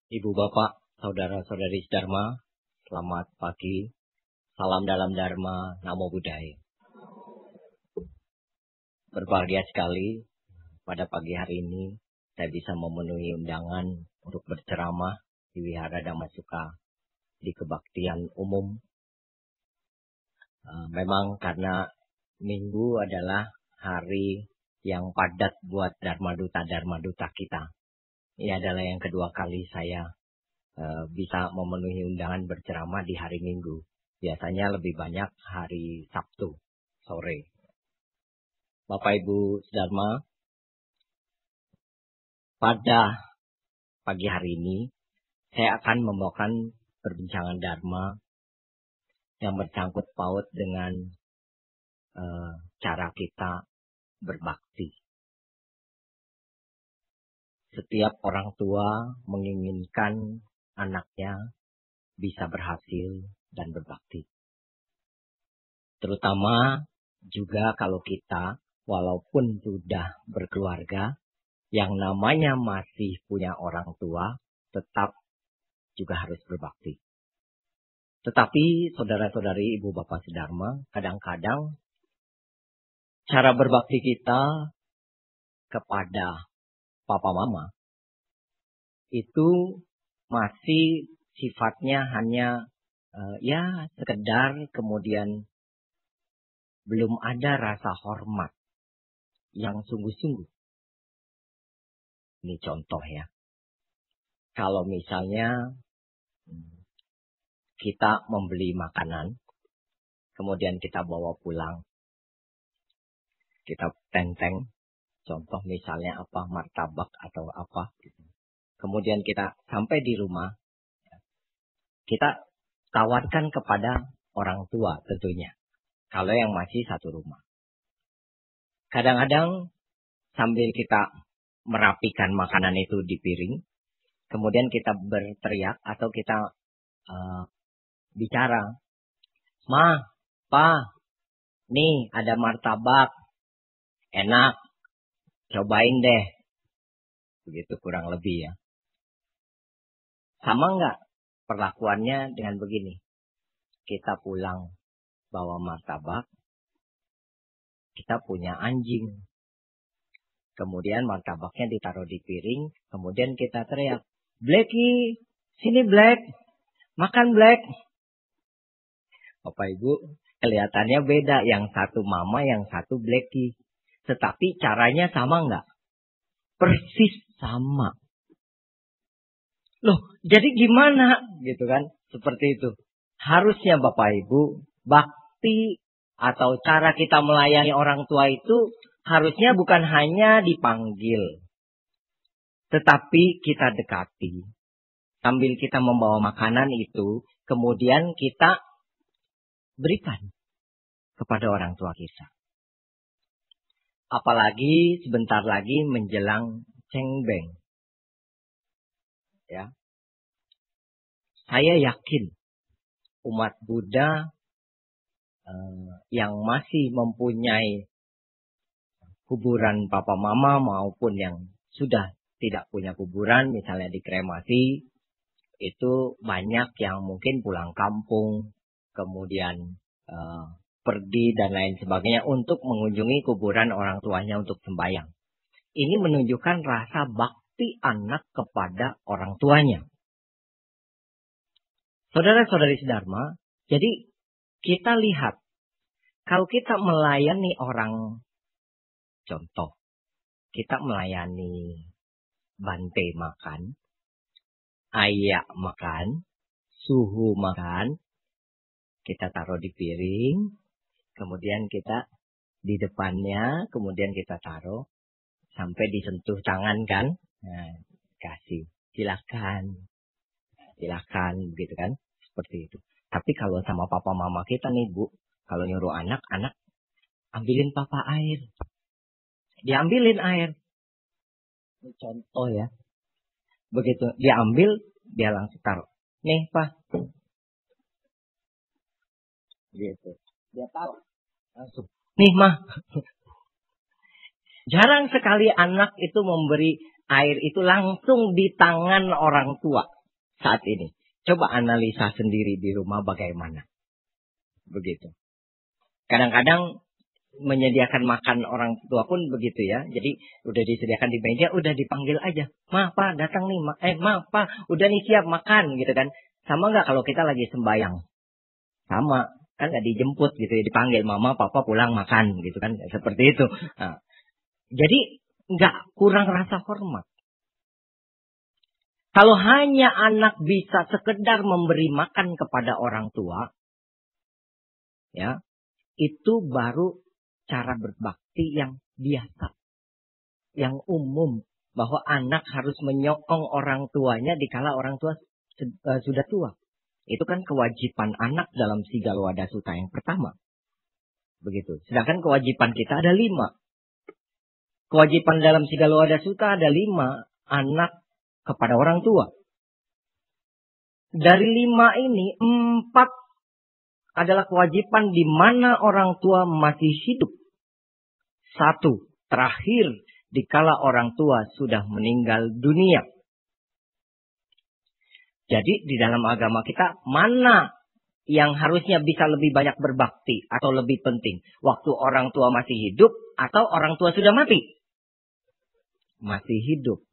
Ibu bapak, saudara-saudari Dharma, selamat pagi. Salam dalam Dharma, Namo Buddhaya. Berbahagia sekali pada pagi hari ini saya bisa memenuhi undangan untuk berceramah di Wihara Dhammasuka di kebaktian umum. Memang karena Minggu adalah hari yang padat buat Dharma Duta kita. Ini adalah yang kedua kali saya bisa memenuhi undangan berceramah di hari Minggu. Biasanya lebih banyak hari Sabtu sore. Bapak Ibu Dharma, pada pagi hari ini saya akan membawakan perbincangan Dharma yang bersangkut paut dengan cara kita berbakti. Setiap orang tua menginginkan anaknya bisa berhasil dan berbakti. Terutama juga kalau kita walaupun sudah berkeluarga, yang namanya masih punya orang tua, tetap juga harus berbakti. Tetapi saudara-saudari ibu bapak sedharma, kadang-kadang cara berbakti kita kepada papa mama itu masih sifatnya hanya sekedar, kemudian belum ada rasa hormat yang sungguh-sungguh. Ini contoh ya. Kalau misalnya kita membeli makanan, kemudian kita bawa pulang, kita tenteng, contoh misalnya apa, martabak atau apa gitu. Kemudian kita sampai di rumah, kita tawarkan kepada orang tua tentunya. Kalau yang masih satu rumah. Kadang-kadang sambil kita merapikan makanan itu di piring, kemudian kita berteriak atau kita bicara, "Ma, Pa, nih ada martabak, enak, cobain deh." Begitu kurang lebih ya. Sama enggak perlakuannya dengan begini? Kita pulang bawa martabak, kita punya anjing. Kemudian martabaknya ditaruh di piring, kemudian kita teriak, "Blacky, sini Black, makan Black." Bapak Ibu, kelihatannya beda, yang satu mama, yang satu Blacky. Tetapi caranya sama enggak? Persis sama. Loh, jadi gimana? Gitu kan? Seperti itu. Harusnya Bapak Ibu, bakti atau cara kita melayani orang tua itu harusnya bukan hanya dipanggil, tetapi kita dekati. Sambil kita membawa makanan itu, kemudian kita berikan kepada orang tua kita. Apalagi sebentar lagi menjelang cengbeng. Ya. Saya yakin umat Buddha yang masih mempunyai kuburan papa mama maupun yang sudah tidak punya kuburan, misalnya dikremasi, itu banyak yang mungkin pulang kampung, kemudian pergi dan lain sebagainya untuk mengunjungi kuburan orang tuanya untuk sembahyang. Ini menunjukkan rasa bakti anak kepada orang tuanya. Saudara-saudari sedharma, jadi kita lihat, kalau kita melayani orang, contoh, kita melayani Bante makan, Ayah makan, Suhu makan, kita taruh di piring, kemudian kita di depannya, kemudian kita taruh, sampai disentuh tangan kan, nah, kasih, silakan, begitu kan, seperti itu. Tapi kalau sama papa mama kita nih Bu, kalau nyuruh anak ambilin papa air. Diambilin air. Ini contoh ya. Begitu diambil, dia langsung taruh. Nih Pak. Gitu. Dia taruh. Langsung. Nih Mah. Jarang sekali anak itu memberi air itu langsung di tangan orang tua. saat ini. Coba analisa sendiri di rumah bagaimana. Begitu. Kadang-kadang menyediakan makan orang tua pun begitu ya. Jadi udah disediakan di meja, udah dipanggil aja. Ma, Pa, datang nih. Ma, Pa, udah nih siap makan gitu kan. Sama nggak kalau kita lagi sembayang? Sama. Kan nggak dijemput gitu ya. Dipanggil mama, papa pulang makan gitu kan. Seperti itu. Nah, jadi nggak kurang rasa hormat. Kalau hanya anak bisa sekedar memberi makan kepada orang tua, ya, itu baru cara berbakti yang biasa, yang umum, bahwa anak harus menyokong orang tuanya dikala orang tua sudah tua. Itu kan kewajiban anak dalam Sigala Wada Sutta yang pertama. Begitu. Sedangkan kewajiban kita ada 5. Kewajiban dalam Sigala Wada Sutta ada 5. Anak kepada orang tua. Dari 5 ini, 4 adalah kewajiban di mana orang tua masih hidup. 1, terakhir dikala orang tua sudah meninggal dunia. Jadi di dalam agama kita, mana yang harusnya bisa lebih banyak berbakti atau lebih penting? Waktu orang tua masih hidup atau orang tua sudah mati? Masih hidup.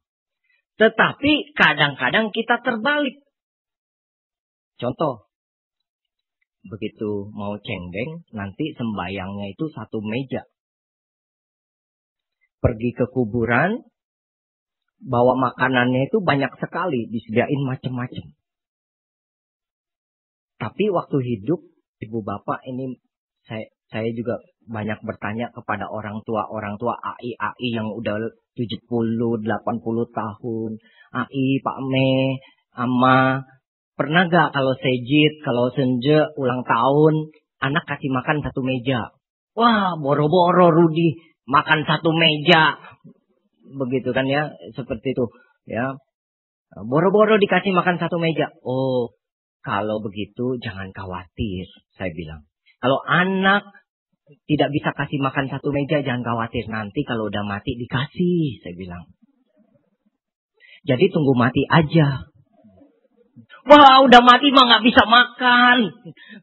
Tetapi kadang-kadang kita terbalik. Contoh, begitu mau cenggeng, nanti sembayangnya itu 1 meja. Pergi ke kuburan, bawa makanannya itu banyak sekali, disediain macam-macam. Tapi waktu hidup, ibu bapak ini, saya juga banyak bertanya kepada orang tua AI yang udah 70, 80 tahun. AI, Pak Me, Ama, pernah gak kalau sejid, kalau senja, ulang tahun, anak kasih makan 1 meja? Wah, boro-boro Rudi, makan 1 meja. Begitu kan ya, seperti itu. Ya, boro-boro dikasih makan 1 meja. Oh, kalau begitu jangan khawatir, saya bilang. Kalau anak tidak bisa kasih makan 1 meja, jangan khawatir. Nanti kalau udah mati dikasih, saya bilang. Jadi tunggu mati aja. Wah, udah mati mah nggak bisa makan.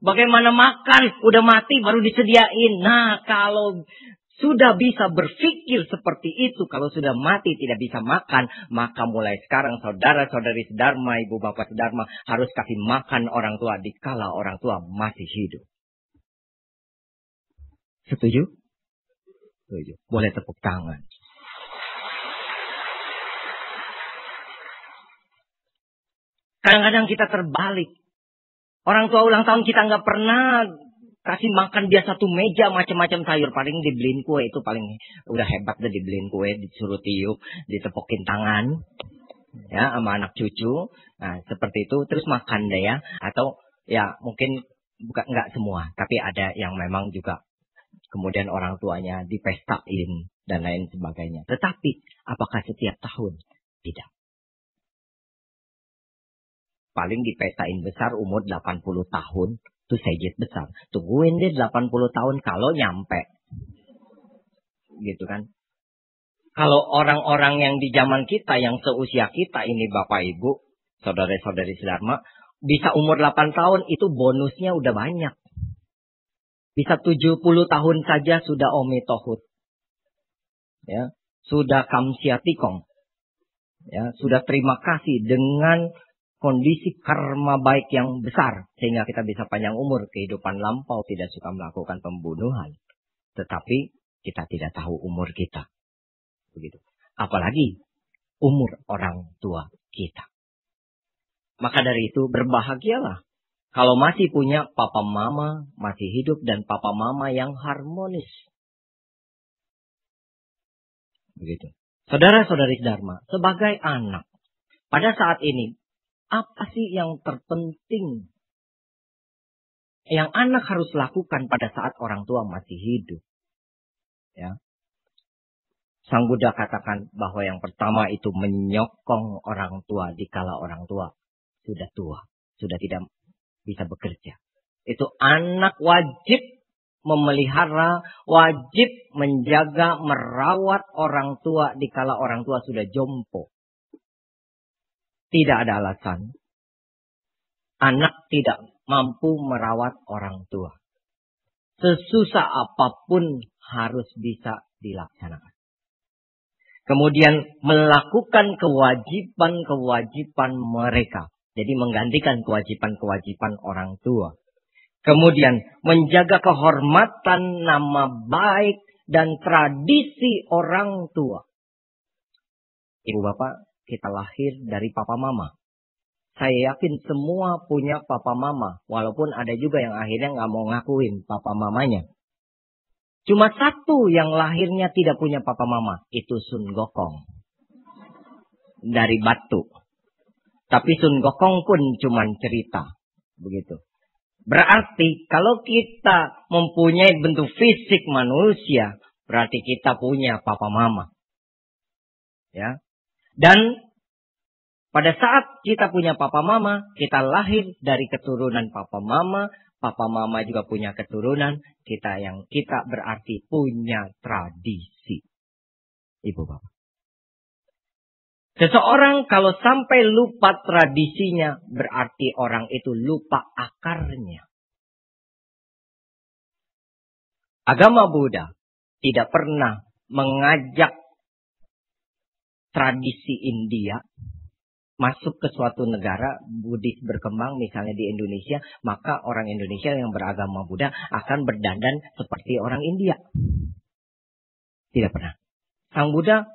Bagaimana makan? Udah mati baru disediain. Nah, kalau sudah bisa berpikir seperti itu, kalau sudah mati tidak bisa makan, maka mulai sekarang saudara-saudari sedharma, ibu bapak sedharma harus kasih makan orang tua dikala orang tua masih hidup. Setuju? Setuju. Boleh tepuk tangan. Kadang-kadang kita terbalik. Orang tua ulang tahun kita nggak pernah kasih makan dia 1 meja macam-macam sayur. Paling dibeliin kue, itu paling udah hebat deh, dibeliin kue, disuruh tiup, ditepokin tangan. Ya, sama anak cucu. Nah, seperti itu. Terus makan deh ya. Atau ya mungkin bukan nggak semua. Tapi ada yang memang juga kemudian orang tuanya dipestain dan lain sebagainya. Tetapi apakah setiap tahun? Tidak. Paling dipestain besar umur 80 tahun. Itu sejid besar. Tungguin deh 80 tahun kalau nyampe. Gitu kan. Kalau orang-orang yang di zaman kita, yang seusia kita ini Bapak Ibu, saudara-saudari sedharma, bisa umur 8 tahun itu bonusnya udah banyak. Bisa 70 tahun saja sudah omitohut. Ya, sudah kamsiatikong. Ya, sudah terima kasih dengan kondisi karma baik yang besar. Sehingga kita bisa panjang umur, kehidupan lampau, tidak suka melakukan pembunuhan. Tetapi kita tidak tahu umur kita. Begitu. Apalagi umur orang tua kita. Maka dari itu berbahagialah. Kalau masih punya papa mama, masih hidup dan papa mama yang harmonis. Begitu. Saudara-saudari sedharma, sebagai anak, pada saat ini, apa sih yang terpenting yang anak harus lakukan pada saat orang tua masih hidup? Ya. Sang Buddha katakan bahwa yang pertama itu menyokong orang tua dikala orang tua sudah tua, sudah tidak bisa bekerja. Itu anak wajib memelihara, wajib menjaga, merawat orang tua dikala orang tua sudah jompo. Tidak ada alasan anak tidak mampu merawat orang tua. Sesusah apapun harus bisa dilaksanakan. Kemudian melakukan kewajiban-kewajiban mereka. Jadi menggantikan kewajiban-kewajiban orang tua. Kemudian menjaga kehormatan, nama baik, dan tradisi orang tua. Ibu bapak, kita lahir dari papa mama. Saya yakin semua punya papa mama. Walaupun ada juga yang akhirnya nggak mau ngakuin papa mamanya. Cuma satu yang lahirnya tidak punya papa mama. Itu Sun Gokong. Dari Batu. Tapi Sun Gokong pun cuma cerita. Begitu. Berarti kalau kita mempunyai bentuk fisik manusia. Berarti kita punya papa mama. Ya. Dan pada saat kita punya papa mama. Kita lahir dari keturunan papa mama. Papa mama juga punya keturunan. Kita berarti punya tradisi. Ibu bapak. Seseorang kalau sampai lupa tradisinya, berarti orang itu lupa akarnya. Agama Buddha tidak pernah mengajak tradisi India masuk ke suatu negara Buddhis berkembang, misalnya di Indonesia, maka orang Indonesia yang beragama Buddha akan berdandan seperti orang India. Tidak pernah. Sang Buddha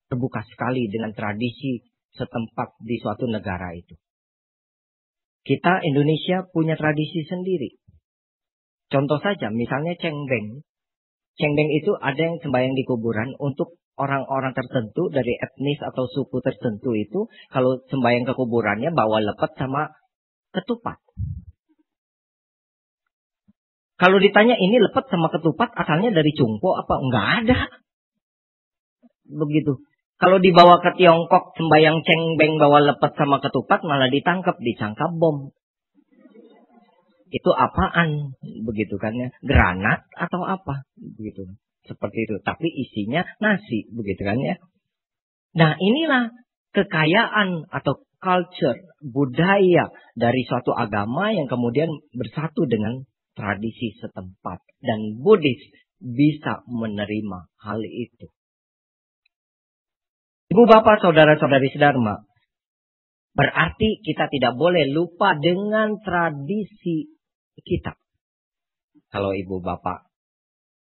terbuka sekali dengan tradisi setempat di suatu negara itu. Kita Indonesia punya tradisi sendiri. Contoh saja, misalnya cengbeng. Cengbeng itu ada yang sembahyang di kuburan untuk orang-orang tertentu dari etnis atau suku tertentu itu. Kalau sembahyang ke kuburannya bawa lepet sama ketupat. Kalau ditanya ini lepet sama ketupat asalnya dari Cungpo apa? Enggak ada. Begitu. Kalau dibawa ke Tiongkok, sembahyang cengbeng bawa lepet sama ketupat, malah ditangkap, disangka bom. Itu apaan? Begitu kan ya. Granat atau apa? Begitu. Seperti itu. Tapi isinya nasi. Begitu kan ya. Nah inilah kekayaan atau culture, budaya dari suatu agama yang kemudian bersatu dengan tradisi setempat. Dan Buddhis bisa menerima hal itu. Ibu bapak, saudara-saudari sedharma, berarti kita tidak boleh lupa dengan tradisi kita. Kalau ibu bapak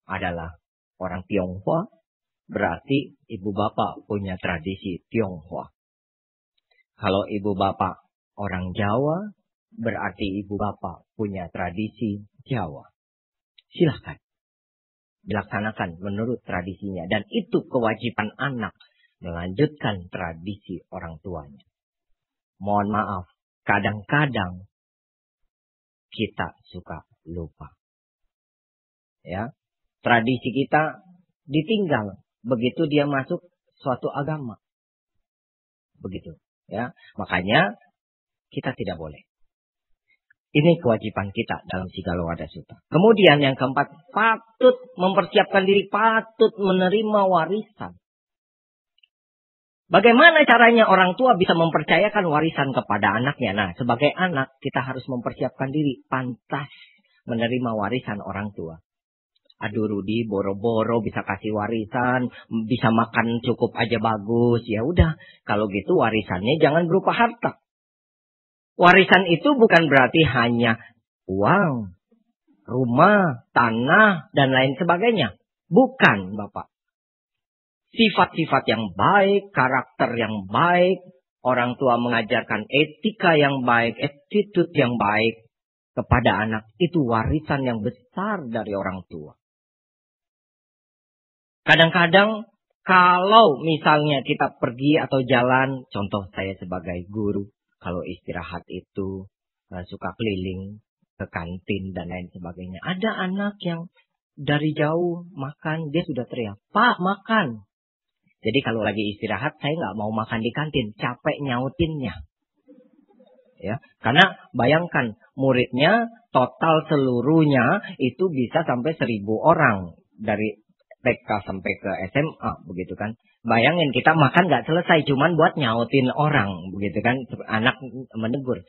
adalah orang Tionghoa, berarti ibu bapak punya tradisi Tionghoa. Kalau ibu bapak orang Jawa, berarti ibu bapak punya tradisi Jawa. Silahkan dilaksanakan menurut tradisinya. Dan itu kewajiban anak. Melanjutkan tradisi orang tuanya. Mohon maaf, kadang-kadang kita suka lupa. Ya, tradisi kita ditinggal begitu dia masuk suatu agama. Begitu, ya. Makanya kita tidak boleh. Ini kewajiban kita dalam Sigala Sutta. Kemudian yang keempat, patut mempersiapkan diri, patut menerima warisan. Bagaimana caranya orang tua bisa mempercayakan warisan kepada anaknya? Nah, sebagai anak kita harus mempersiapkan diri. Pantas menerima warisan orang tua. Aduh Rudi, boro-boro bisa kasih warisan. Bisa makan cukup aja bagus. Ya udah, kalau gitu warisannya jangan berupa harta. Warisan itu bukan berarti hanya uang, rumah, tanah, dan lain sebagainya. Bukan, Bapak. Sifat-sifat yang baik, karakter yang baik, orang tua mengajarkan etika yang baik, attitude yang baik kepada anak. Itu warisan yang besar dari orang tua. Kadang-kadang kalau misalnya kita pergi atau jalan, contoh saya sebagai guru, kalau istirahat itu suka keliling ke kantin dan lain sebagainya. Ada anak yang dari jauh makan, dia sudah teriak, "Pak, makan!" Jadi kalau lagi istirahat, saya nggak mau makan di kantin, capek nyautinnya. Ya, karena bayangkan muridnya total seluruhnya itu bisa sampai 1.000 orang dari TK sampai ke SMA, begitu kan? Bayangin kita makan nggak selesai, cuman buat nyautin orang, begitu kan? Anak menegur,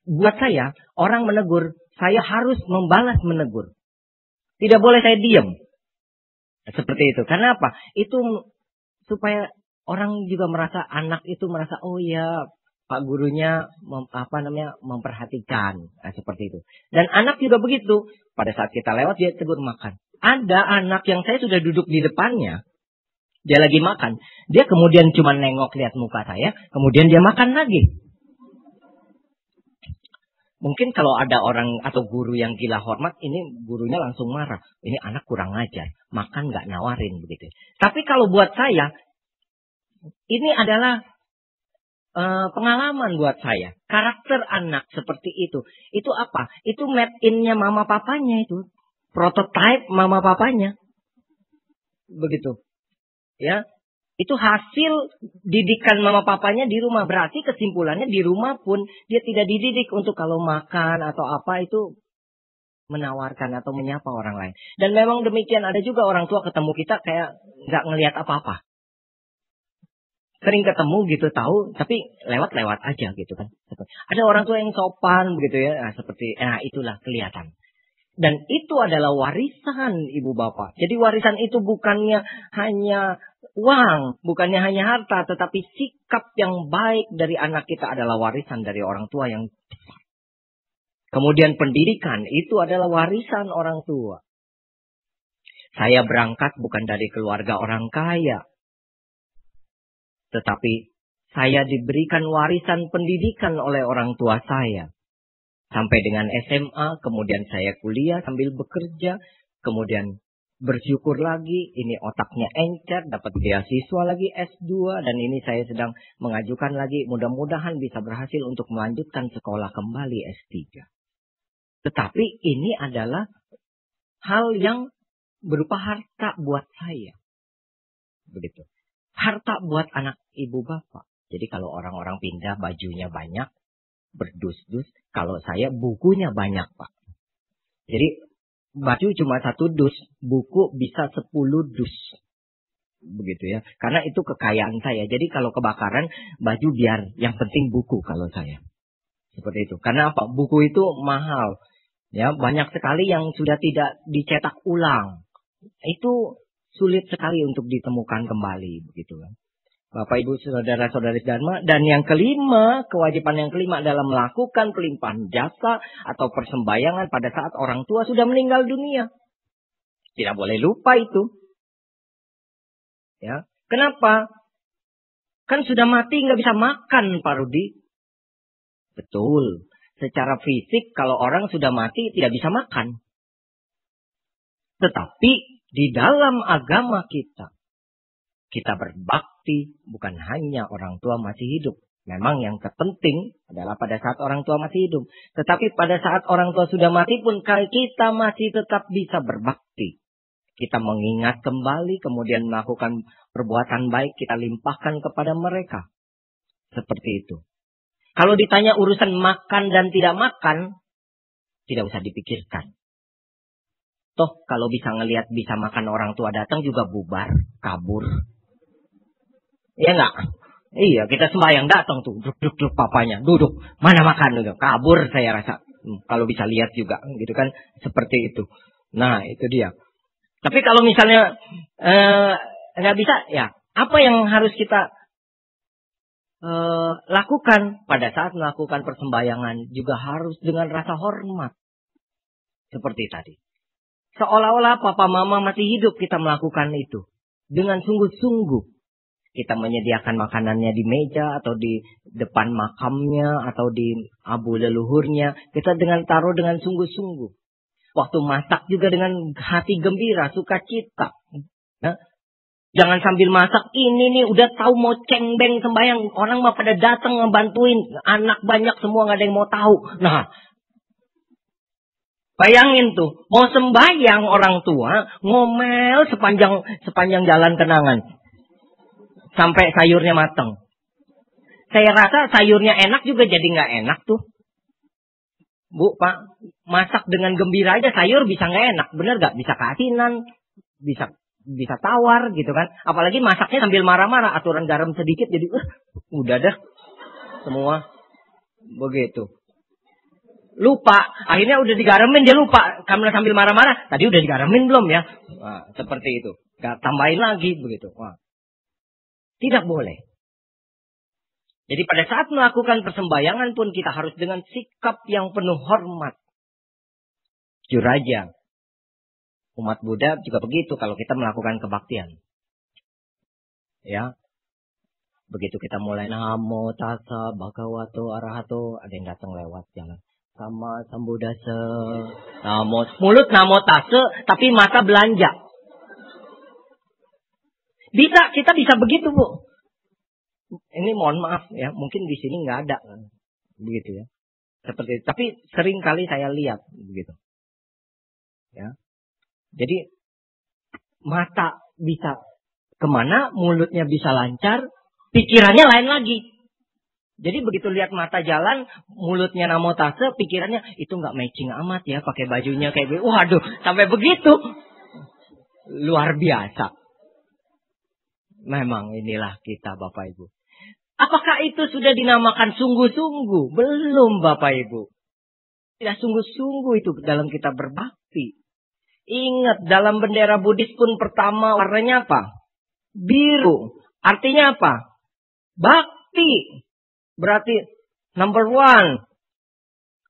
buat saya, orang menegur, saya harus membalas menegur. Tidak boleh saya diam. Seperti itu. Karena apa? Itu supaya orang juga merasa, anak itu merasa, oh ya, Pak gurunya memperhatikan. Nah, seperti itu. Dan anak juga begitu. Pada saat kita lewat, dia tegur makan. Ada anak yang saya sudah duduk di depannya. Dia lagi makan. Dia kemudian cuma nengok lihat muka saya. Kemudian dia makan lagi. Mungkin kalau ada orang atau guru yang gila hormat, ini gurunya langsung marah. Ini anak kurang ajar. Makan nggak nawarin begitu. Tapi kalau buat saya, ini adalah pengalaman buat saya. Karakter anak seperti itu. Itu apa? Itu made in-nya mama papanya itu. Prototype mama papanya. Begitu. Ya. Itu hasil didikan mama papanya di rumah. Berarti kesimpulannya di rumah pun dia tidak dididik untuk kalau makan atau apa itu menawarkan atau menyapa orang lain. Dan memang demikian, ada juga orang tua ketemu kita kayak nggak ngelihat apa-apa. Sering ketemu gitu tahu, tapi lewat-lewat aja gitu kan. Ada orang tua yang sopan begitu ya, itulah kelihatan. Dan itu adalah warisan ibu bapak. Jadi warisan itu bukannya hanya uang, bukannya hanya harta, tetapi sikap yang baik dari anak kita adalah warisan dari orang tua yang tepat. Kemudian pendidikan itu adalah warisan orang tua. Saya berangkat bukan dari keluarga orang kaya. Tetapi saya diberikan warisan pendidikan oleh orang tua saya. Sampai dengan SMA, kemudian saya kuliah sambil bekerja. Kemudian bersyukur lagi, ini otaknya encer, dapat beasiswa lagi S2. Dan ini saya sedang mengajukan lagi, mudah-mudahan bisa berhasil untuk melanjutkan sekolah kembali S3. Tetapi ini adalah hal yang berupa harta buat saya. Begitu. Harta buat anak ibu bapak. Jadi kalau orang-orang pindah bajunya banyak, berdus-dus. Kalau saya bukunya banyak, Pak. Jadi baju cuma 1 dus, buku bisa 10 dus. Begitu ya. Karena itu kekayaan saya. Jadi kalau kebakaran, baju biar, yang penting buku kalau saya. Seperti itu. Karena apa? Buku itu mahal. Ya, banyak sekali yang sudah tidak dicetak ulang. Itu sulit sekali untuk ditemukan kembali, begitu kan. Bapak, Ibu, saudara-saudari Dharma. Dan yang kelima, kewajiban yang kelima adalah melakukan pelimpahan jasa atau persembahyangan pada saat orang tua sudah meninggal dunia. Tidak boleh lupa itu. Ya, kenapa? Kan sudah mati nggak bisa makan, Pak Rudi. Betul. Secara fisik kalau orang sudah mati tidak bisa makan. Tetapi di dalam agama kita berbakti bukan hanya orang tua masih hidup. Memang yang terpenting adalah pada saat orang tua masih hidup. Tetapi pada saat orang tua sudah mati pun kita masih tetap bisa berbakti. Kita mengingat kembali, kemudian melakukan perbuatan baik, kita limpahkan kepada mereka. Seperti itu. Kalau ditanya urusan makan dan tidak makan, tidak usah dipikirkan. Toh kalau bisa ngelihat bisa makan orang tua datang juga bubar, kabur. Iya enggak? Iya, kita sembahyang datang tuh, duduk papanya, duduk, mana makan gitu, kabur saya rasa. Kalau bisa lihat juga, gitu kan, seperti itu. Nah, itu dia. Tapi kalau misalnya nggak bisa, ya apa yang harus kita lakukan pada saat melakukan persembahyangan juga harus dengan rasa hormat, seperti tadi. Seolah-olah papa mama masih hidup kita melakukan itu dengan sungguh-sungguh. Kita menyediakan makanannya di meja atau di depan makamnya atau di abu leluhurnya. Kita taruh dengan sungguh-sungguh. Waktu masak juga dengan hati gembira, sukacita. Nah, jangan sambil masak, ini nih udah tahu mau cengbeng sembahyang. Orang mah pada datang ngebantuin. Anak banyak semua gak ada yang mau tahu. Nah, bayangin tuh, mau sembahyang orang tua, ngomel sepanjang jalan kenangan. Sampai sayurnya matang. Saya rasa sayurnya enak juga jadi gak enak tuh. Bu, Pak, masak dengan gembira aja sayur bisa gak enak. Bener gak? Bisa keasinan, bisa tawar gitu kan. Apalagi masaknya sambil marah-marah. Aturan garam sedikit jadi udah dah. Semua begitu. Lupa. Akhirnya udah digaremin, dia lupa. Karena sambil marah-marah. Tadi udah digaremin belum ya? Nah, seperti itu. Gak tambahin lagi begitu. Wah. Tidak boleh. Jadi pada saat melakukan persembahyangan pun kita harus dengan sikap yang penuh hormat. Jujur aja. Umat Buddha juga begitu kalau kita melakukan kebaktian. Ya. Begitu kita mulai namo tassa bhagavato arahato, ada yang datang lewat jalan. Sama sambuddhasa. Namo, mulut namo tassa tapi mata belanja. Kita bisa begitu, Bu. Ini mohon maaf ya, mungkin di sini nggak ada begitu ya. Seperti itu. Tapi sering kali saya lihat begitu. Ya. Jadi mata bisa kemana, mulutnya bisa lancar, pikirannya lain lagi. Jadi begitu lihat mata jalan, mulutnya namo tassa, pikirannya itu nggak matching amat ya, pakai bajunya kayak gitu. Waduh, sampai begitu. Luar biasa. Memang inilah kita Bapak Ibu. Apakah itu sudah dinamakan sungguh-sungguh? Belum Bapak Ibu. Tidak sungguh-sungguh itu dalam kita berbakti. Ingat dalam bendera Buddhis pun pertama warnanya apa? Biru. Artinya apa? Bakti. Berarti number one.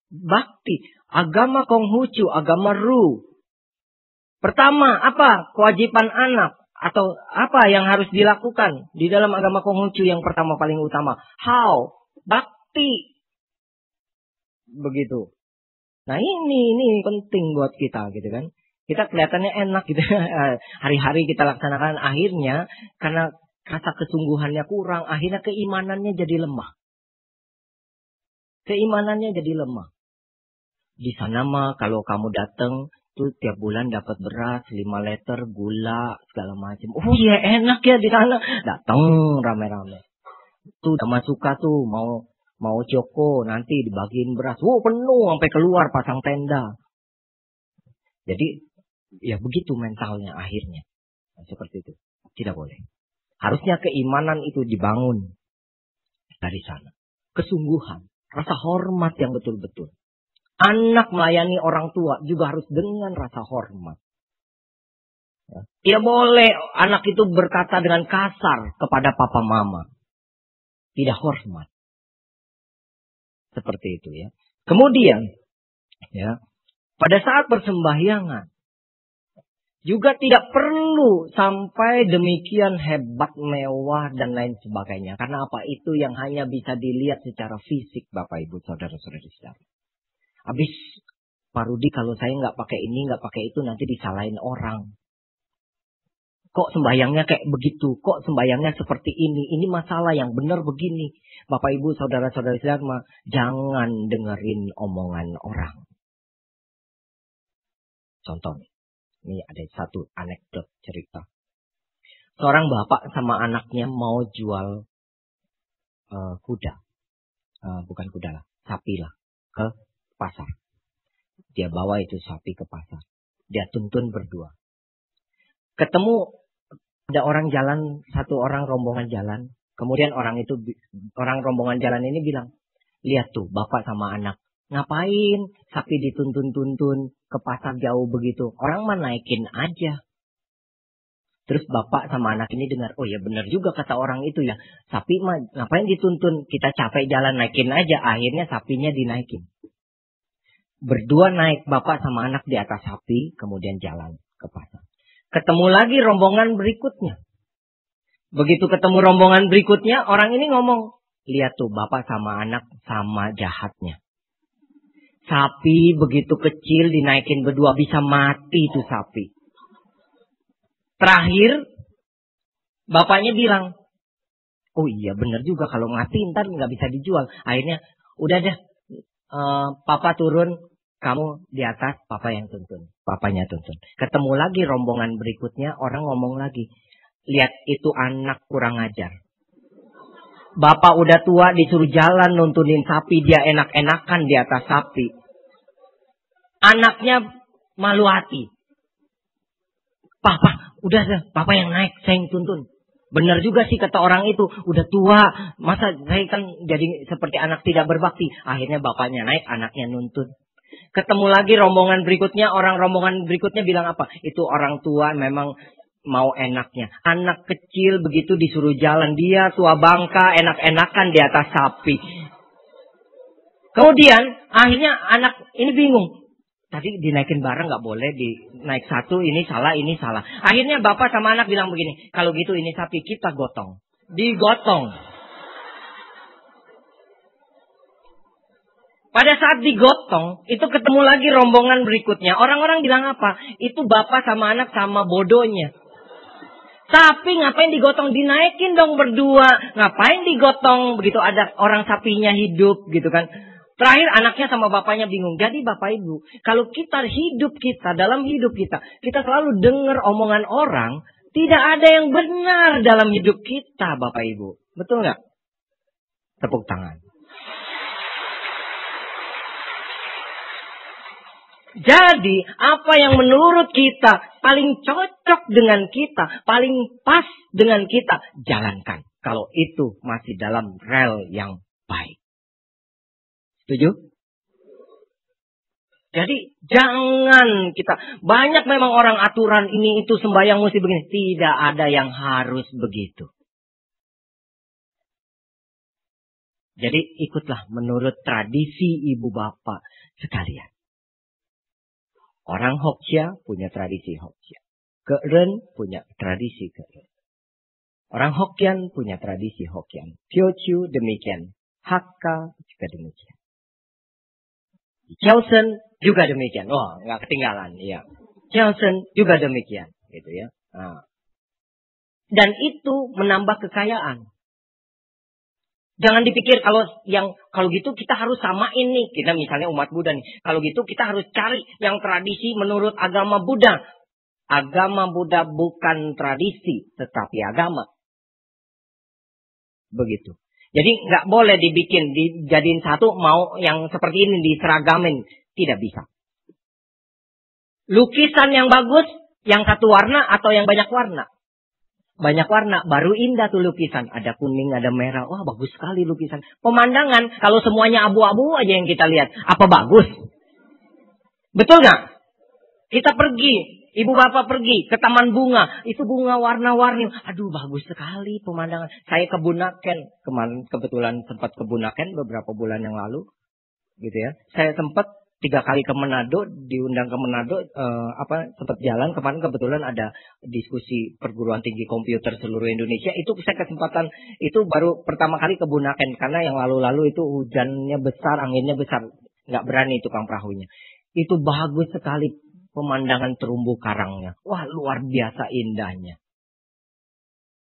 Bakti. Agama Konghucu, agama Ru. Pertama apa? Kewajiban anak. Atau apa yang harus dilakukan di dalam agama Konghucu yang pertama paling utama? How? Bakti. Begitu. Nah ini penting buat kita gitu kan. Kita kelihatannya enak gitu. Hari-hari kita laksanakan, akhirnya karena rasa kesungguhannya kurang, akhirnya keimanannya jadi lemah. Keimanannya jadi lemah. Di sana mah kalau kamu datang tuh tiap bulan dapat beras 5 liter, gula, segala macam. Oh iya enak ya di sana. Datang rame-rame. Tuh sama suka tuh mau Joko nanti dibagiin beras. Oh penuh sampai keluar pasang tenda. Jadi ya begitu mentalnya akhirnya. Nah, seperti itu. Tidak boleh. Harusnya keimanan itu dibangun dari sana. Kesungguhan, rasa hormat yang betul-betul. Anak melayani orang tua juga harus dengan rasa hormat. Ya. Tidak boleh anak itu berkata dengan kasar kepada papa mama. Tidak hormat. Seperti itu ya. Kemudian, ya, pada saat persembahyangan, juga tidak perlu sampai demikian hebat, mewah, dan lain sebagainya. Karena apa? Itu yang hanya bisa dilihat secara fisik, Bapak Ibu, saudara-saudari sekalian. Habis, Pak Rudi kalau saya nggak pakai ini, nggak pakai itu, nanti disalahin orang. Kok sembahyangnya kayak begitu? Kok sembahyangnya seperti ini? Ini masalah, yang benar begini. Bapak Ibu, saudara-saudari sekalian, jangan dengerin omongan orang. Contoh, ini ada satu anekdot cerita. Seorang bapak sama anaknya mau jual kuda. Bukan kuda lah, sapi lah. Ke pasar. Dia bawa itu sapi ke pasar. Dia tuntun berdua. Ketemu ada orang jalan, satu orang rombongan jalan. Kemudian orang rombongan jalan ini bilang, lihat tuh bapak sama anak. Ngapain sapi dituntun-tuntun ke pasar jauh begitu? Orang mah naikin aja. Terus bapak sama anak ini dengar, oh ya benar juga kata orang itu ya. Sapi mah ngapain dituntun? Kita capek jalan, naikin aja. Akhirnya sapinya dinaikin. Berdua naik bapak sama anak di atas sapi, kemudian jalan ke pasar. Ketemu lagi rombongan berikutnya. Begitu ketemu rombongan berikutnya, orang ini ngomong, lihat tuh bapak sama anak sama jahatnya. Sapi begitu kecil dinaikin berdua, bisa mati tuh sapi. Terakhir, bapaknya bilang, oh iya benar juga kalau mati ntar nggak bisa dijual. Akhirnya, udah deh, papa turun, kamu di atas, papa yang tuntun. Papanya tuntun. Ketemu lagi rombongan berikutnya, orang ngomong lagi, lihat itu anak kurang ajar. Bapak udah tua disuruh jalan nuntunin sapi, dia enak-enakan di atas sapi. Anaknya malu hati. Papa, udah deh, papa yang naik, saya yang tuntun. Benar juga sih kata orang itu, udah tua, masa saya kan jadi seperti anak tidak berbakti. Akhirnya bapaknya naik, anaknya nuntun. Ketemu lagi rombongan berikutnya, rombongan berikutnya bilang apa? Itu orang tua memang mau enaknya. Anak kecil begitu disuruh jalan, dia tua bangka, enak-enakan di atas sapi. Kemudian akhirnya anak ini bingung. Tadi dinaikin bareng nggak boleh, dinaik satu, ini salah, ini salah. Akhirnya bapak sama anak bilang begini, kalau gitu ini sapi kita gotong. Digotong. Pada saat digotong, itu ketemu lagi rombongan berikutnya. Orang-orang bilang apa? Itu bapak sama anak sama bodohnya. Sapi ngapain digotong? Dinaikin dong berdua. Ngapain digotong? Begitu ada orang sapinya hidup gitu kan. Terakhir anaknya sama bapaknya bingung. Jadi bapak ibu, kalau dalam hidup kita selalu dengar omongan orang, tidak ada yang benar dalam hidup kita bapak ibu. Betul nggak? Tepuk tangan. Jadi apa yang menurut kita paling cocok dengan kita, paling pas dengan kita, jalankan. Kalau itu masih dalam rel yang baik. Setuju? Jadi jangan kita, banyak memang orang aturan ini itu sembahyang mesti begini. Tidak ada yang harus begitu. Jadi ikutlah menurut tradisi ibu bapak sekalian. Orang Hoksia punya tradisi Hoksia. Keren punya tradisi Keren. Orang Hokian punya tradisi Hokian. Teochew demikian. Hakka juga demikian. Chosen juga demikian. Oh, nggak ketinggalan. Iya. Chosen juga demikian. Gitu ya. Nah. Dan itu menambah kekayaan. Jangan dipikir kalau gitu kita harus samain nih. Kita misalnya umat Buddha nih. Kalau gitu kita harus cari yang tradisi menurut agama Buddha. Agama Buddha bukan tradisi, tetapi agama. Begitu. Jadi nggak boleh dijadiin satu, mau yang seperti ini diseragamin. Tidak bisa. Lukisan yang bagus, yang satu warna atau yang banyak warna? Banyak warna, baru indah tuh lukisan. Ada kuning, ada merah. Wah, bagus sekali lukisan. Pemandangan, kalau semuanya abu-abu aja yang kita lihat. Apa bagus? Betul nggak? Kita pergi. Ibu bapak pergi ke taman bunga. Itu bunga warna-warni. Aduh, bagus sekali pemandangan. Saya ke Bunaken. Kemarin kebetulan sempat ke Bunaken beberapa bulan yang lalu. Gitu ya. Saya sempat 3 kali ke Manado. Diundang ke Manado. Sempat jalan. Kemarin kebetulan ada diskusi perguruan tinggi komputer seluruh Indonesia. Itu saya kesempatan. Itu baru pertama kali ke Bunaken. Karena yang lalu-lalu itu hujannya besar. Anginnya besar. Nggak berani tukang perahunya. Itu bagus sekali. Pemandangan terumbu karangnya. Wah, luar biasa indahnya.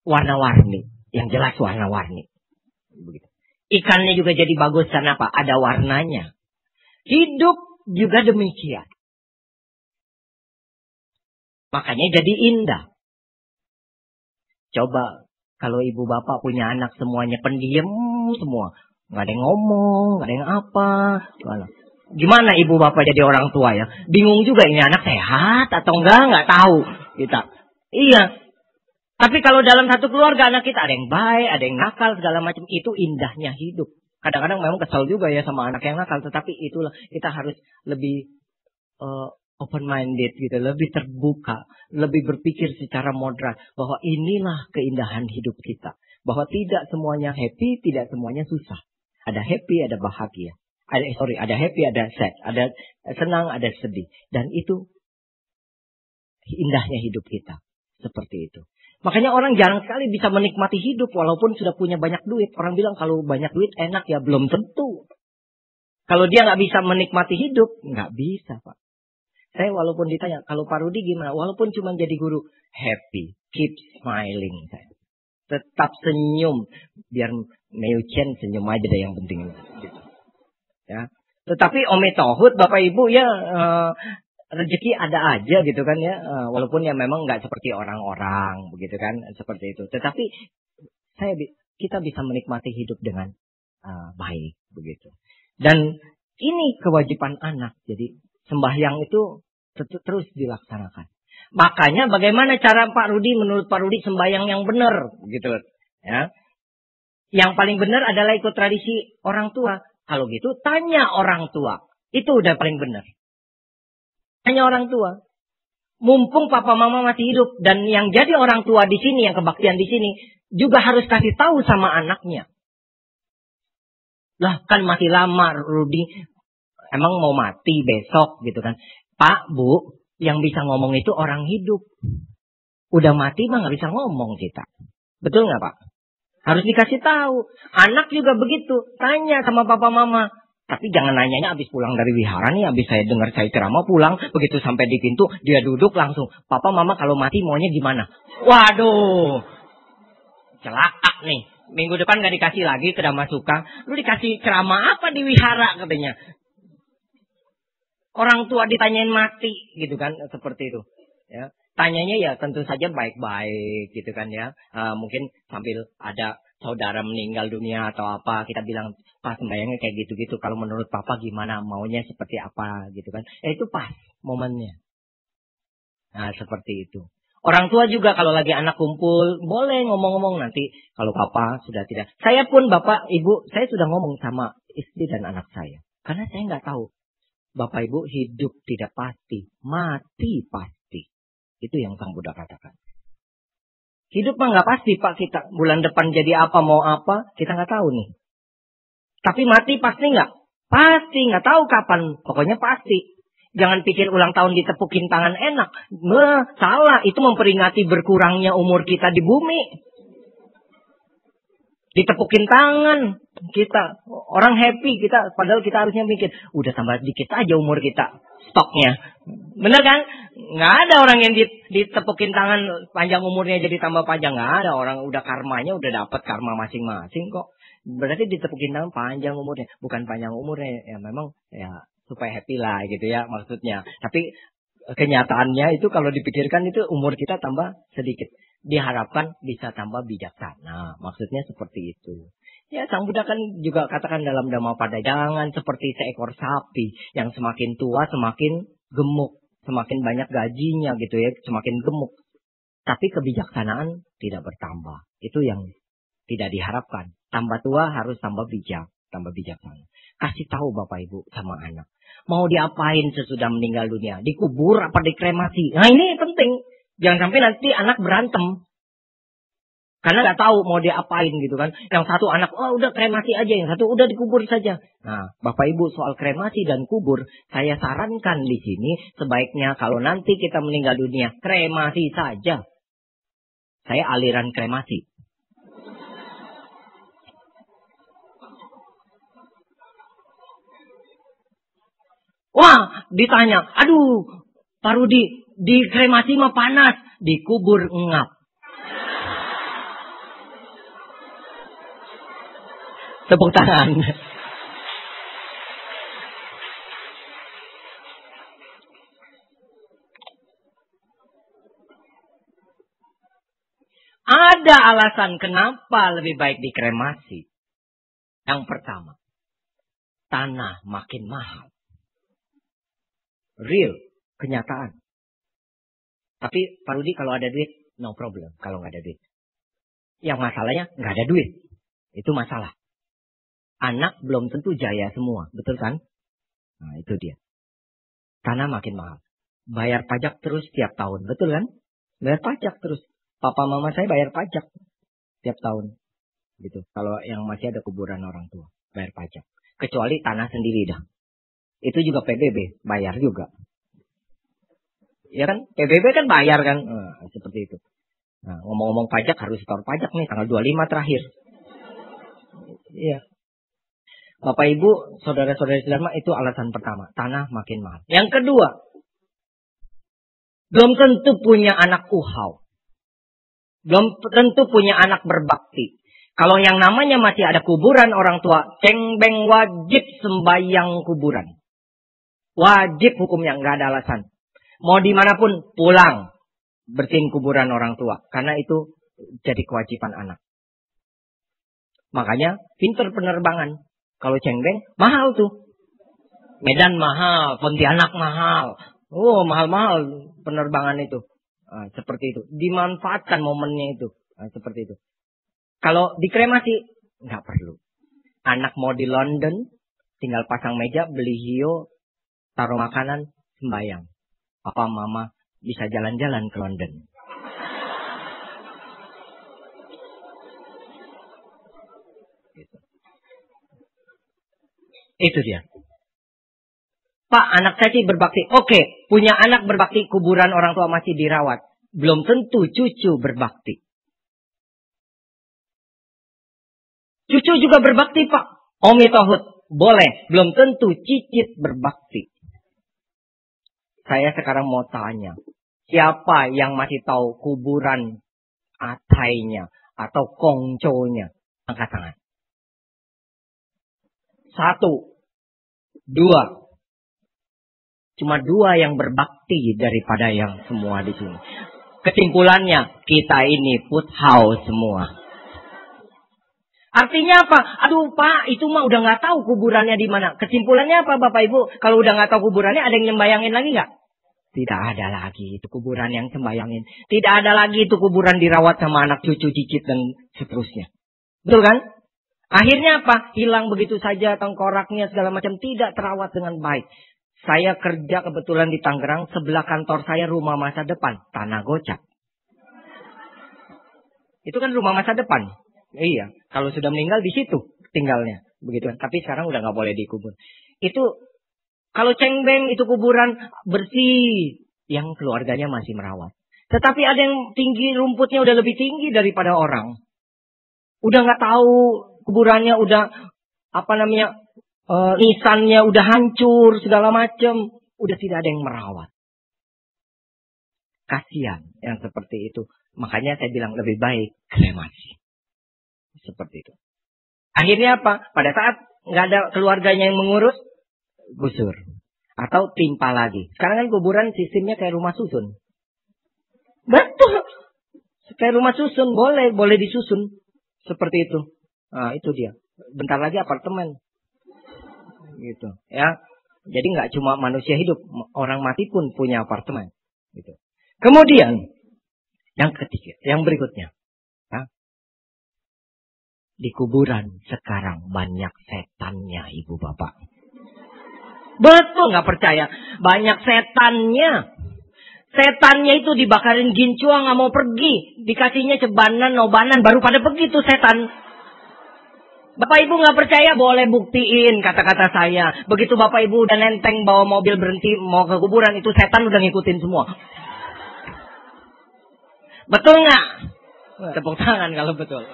Warna-warni. Yang jelas warna-warni. Begitu. Ikannya juga jadi bagus karena apa? Ada warnanya. Hidup juga demikian. Makanya jadi indah. Coba kalau ibu bapak punya anak semuanya pendiam semua. Nggak ada yang ngomong, nggak ada yang apa. Gimana ibu bapak jadi orang tua ya? Bingung juga ini anak sehat atau nggak tahu kita. Iya. Tapi kalau dalam satu keluarga anak kita ada yang baik, ada yang nakal segala macam, itu indahnya hidup. Kadang-kadang memang kesal juga ya sama anak yang nakal, tetapi itulah kita harus lebih open minded gitu, lebih terbuka, lebih berpikir secara moderat bahwa inilah keindahan hidup kita. Bahwa tidak semuanya happy, tidak semuanya susah. Ada happy, ada bahagia. Ada happy, ada sad, ada senang, ada sedih. Dan itu indahnya hidup kita. Seperti itu. Makanya orang jarang sekali bisa menikmati hidup walaupun sudah punya banyak duit. Orang bilang kalau banyak duit enak ya, belum tentu. Kalau dia nggak bisa menikmati hidup, nggak bisa Pak. Saya walaupun ditanya, kalau Pak Rudi gimana? Walaupun cuma jadi guru, happy, keep smiling. Saya tetap senyum. Biar Mei Chen senyum aja deh yang penting. Gitu. Ya, tetapi ometohut Bapak Ibu ya rezeki ada aja gitu kan ya, walaupun ya memang nggak seperti orang-orang begitu kan, seperti itu. Tetapi kita bisa menikmati hidup dengan baik begitu. Dan ini kewajiban anak. Jadi sembahyang itu terus dilaksanakan. Makanya bagaimana cara Pak Rudi, menurut Pak Rudi sembahyang yang benar gitu. Ya. Yang paling benar adalah ikut tradisi orang tua. Kalau gitu tanya orang tua. Itu udah paling benar. Tanya orang tua. Mumpung papa mama masih hidup dan yang jadi orang tua di sini, yang kebaktian di sini juga harus kasih tahu sama anaknya. Lah kan masih lama Rudi, emang mau mati besok gitu kan. Pak, Bu, yang bisa ngomong itu orang hidup. Udah mati mah nggak bisa ngomong kita. Betul nggak Pak? Harus dikasih tahu. Anak juga begitu. Tanya sama papa mama. Tapi jangan nanyanya habis pulang dari wihara nih. Habis saya dengar saya ceramah pulang. Begitu sampai di pintu. Dia duduk langsung. Papa mama kalau mati maunya gimana? Waduh. Celaka nih. Minggu depan gak dikasih lagi ke Dhamma Suka. Lu dikasih ceramah apa di wihara katanya. Orang tua ditanyain mati. Gitu kan. Seperti itu. Ya. Tanyanya ya tentu saja baik-baik gitu kan ya. Mungkin sambil ada saudara meninggal dunia atau apa. Kita bilang, Pak sembayangnya kayak gitu-gitu. Kalau menurut Papa gimana? Maunya seperti apa gitu kan. Itu pas momennya. Nah seperti itu. Orang tua juga kalau lagi anak kumpul. Boleh ngomong-ngomong nanti. Kalau Papa sudah tidak. Saya pun Bapak Ibu. Saya sudah ngomong sama istri dan anak saya. Karena saya nggak tahu. Bapak Ibu hidup tidak pasti. Mati pasti. Itu yang Sang Buddha katakan. Hidup mah nggak pasti Pak kita. Bulan depan jadi apa mau apa kita nggak tahu nih. Tapi mati pasti nggak? Pasti nggak tahu kapan. Pokoknya pasti. Jangan pikir ulang tahun ditepukin tangan enak. Nah, salah. Itu memperingati berkurangnya umur kita di bumi. Ditepukin tangan kita. Orang happy kita. Padahal kita harusnya mikir. Udah tambah dikit aja umur kita. Stoknya. Bener kan? Nggak ada orang yang ditepukin tangan panjang umurnya jadi tambah panjang. Nggak ada. Orang udah karmanya udah dapat karma masing-masing kok. Berarti ditepukin tangan panjang umurnya. Bukan panjang umurnya. Ya memang ya supaya happy lah gitu ya maksudnya. Tapi kenyataannya itu kalau dipikirkan itu umur kita tambah sedikit. Diharapkan bisa tambah bijaksana. Maksudnya seperti itu. Ya Sang Buddha kan juga katakan dalam Dhammapada. Jangan seperti seekor sapi. Yang semakin tua semakin gemuk. Semakin banyak gajinya gitu ya. Semakin gemuk. Tapi kebijaksanaan tidak bertambah. Itu yang tidak diharapkan. Tambah tua harus tambah bijak. Tambah bijaksana. Kasih tahu Bapak Ibu sama anak. Mau diapain sesudah meninggal dunia? Dikubur apa dikremasi? Nah ini penting. Jangan sampai nanti anak berantem. Karena nggak tahu mau diapain gitu kan. Yang satu anak, oh udah kremasi aja. Yang satu udah dikubur saja. Nah Bapak Ibu soal kremasi dan kubur. Saya sarankan di sini. Sebaiknya kalau nanti kita meninggal dunia. Kremasi saja. Saya aliran kremasi. Wah, ditanya, aduh, Pak Rudi, di kremasi mah panas, dikubur ngap. Tepuk tangan. Ada alasan kenapa lebih baik dikremasi. Yang pertama, tanah makin mahal. Real, kenyataan. Tapi Pak Rudi kalau ada duit, no problem kalau nggak ada duit. Yang masalahnya nggak ada duit. Itu masalah. Anak belum tentu jaya semua, betul kan? Nah itu dia. Tanah makin mahal. Bayar pajak terus tiap tahun, betul kan? Bayar pajak terus. Papa mama saya bayar pajak tiap tahun. Gitu. Kalau yang masih ada kuburan orang tua, bayar pajak. Kecuali tanah sendiri dah. Itu juga PBB, bayar juga. Ya kan? PBB kan bayar kan? Seperti itu. Nah, ngomong-ngomong pajak, harus setor pajak nih, tanggal 25 terakhir. Iya. Bapak Ibu, saudara-saudari Dharma, itu alasan pertama. Tanah makin mahal. Yang kedua, belum tentu punya anak uhau. Belum tentu punya anak berbakti. Kalau yang namanya masih ada kuburan orang tua, cengbeng wajib sembahyang kuburan. Wajib hukumnya, nggak ada alasan. Mau dimanapun pulang bersihin kuburan orang tua, karena itu jadi kewajiban anak. Makanya pinter penerbangan. Kalau cengbeng mahal tuh. Medan mahal, Pontianak mahal. Oh mahal-mahal penerbangan itu. Seperti itu. Dimanfaatkan momennya itu. Seperti itu. Kalau dikremasi, nggak perlu. Anak mau di London, tinggal pasang meja, beli hiyo, taruh makanan, sembayang. Papa mama bisa jalan-jalan ke London. Gitu. Itu dia. Pak, anak saya sih berbakti. Oke, punya anak berbakti, kuburan orang tua masih dirawat. Belum tentu cucu berbakti. Cucu juga berbakti, Pak. Omi Tohut, boleh. Belum tentu cicit berbakti. Saya sekarang mau tanya. Siapa yang masih tahu kuburan atainya atau kongconya? Angkat tangan. 1, 2. Cuma 2 yang berbakti daripada yang semua di sini. Kesimpulannya, kita ini put house semua. Artinya apa? Aduh Pak, itu mah udah nggak tahu kuburannya di mana. Kesimpulannya apa Bapak Ibu? Kalau udah nggak tahu kuburannya, ada yang nyembayangin lagi nggak? Tidak ada lagi itu kuburan yang sembayangin. Tidak ada lagi itu kuburan dirawat sama anak cucu, cicit dan seterusnya. Betul kan? Akhirnya apa? Hilang begitu saja tengkoraknya segala macam, tidak terawat dengan baik. Saya kerja kebetulan di Tangerang, sebelah kantor saya rumah masa depan, Tanah Gocap. Itu kan rumah masa depan. Iya, kalau sudah meninggal di situ tinggalnya, begitu kan. Tapi sekarang udah nggak boleh dikubur. Itu kalau cengbeng itu kuburan bersih, yang keluarganya masih merawat. Tetapi ada yang tinggi, rumputnya udah lebih tinggi daripada orang. Udah nggak tahu kuburannya, udah nisannya udah hancur segala macam, udah tidak ada yang merawat. Kasihan yang seperti itu. Makanya saya bilang lebih baik kremasi. Seperti itu. Akhirnya apa? Pada saat nggak ada keluarganya yang mengurus, gusur atau timpa lagi. Sekarang kan kuburan sistemnya kayak rumah susun. Betul. Kayak rumah susun, boleh disusun seperti itu. Nah, itu dia. Bentar lagi apartemen. Gitu, ya. Jadi nggak cuma manusia hidup, orang mati pun punya apartemen. Gitu. Kemudian yang ketiga, yang berikutnya. Di kuburan sekarang banyak setannya, Ibu Bapak. Betul, nggak percaya? Banyak setannya. Setannya itu dibakarin gincua nggak mau pergi, dikasihnya cebanan, nobanan, baru pada pergi tuh setan. Bapak Ibu nggak percaya, boleh buktiin kata-kata saya. Begitu Bapak Ibu udah nenteng bawa mobil berhenti mau ke kuburan, itu setan udah ngikutin semua. Betul nggak? Tepuk tangan kalau betul.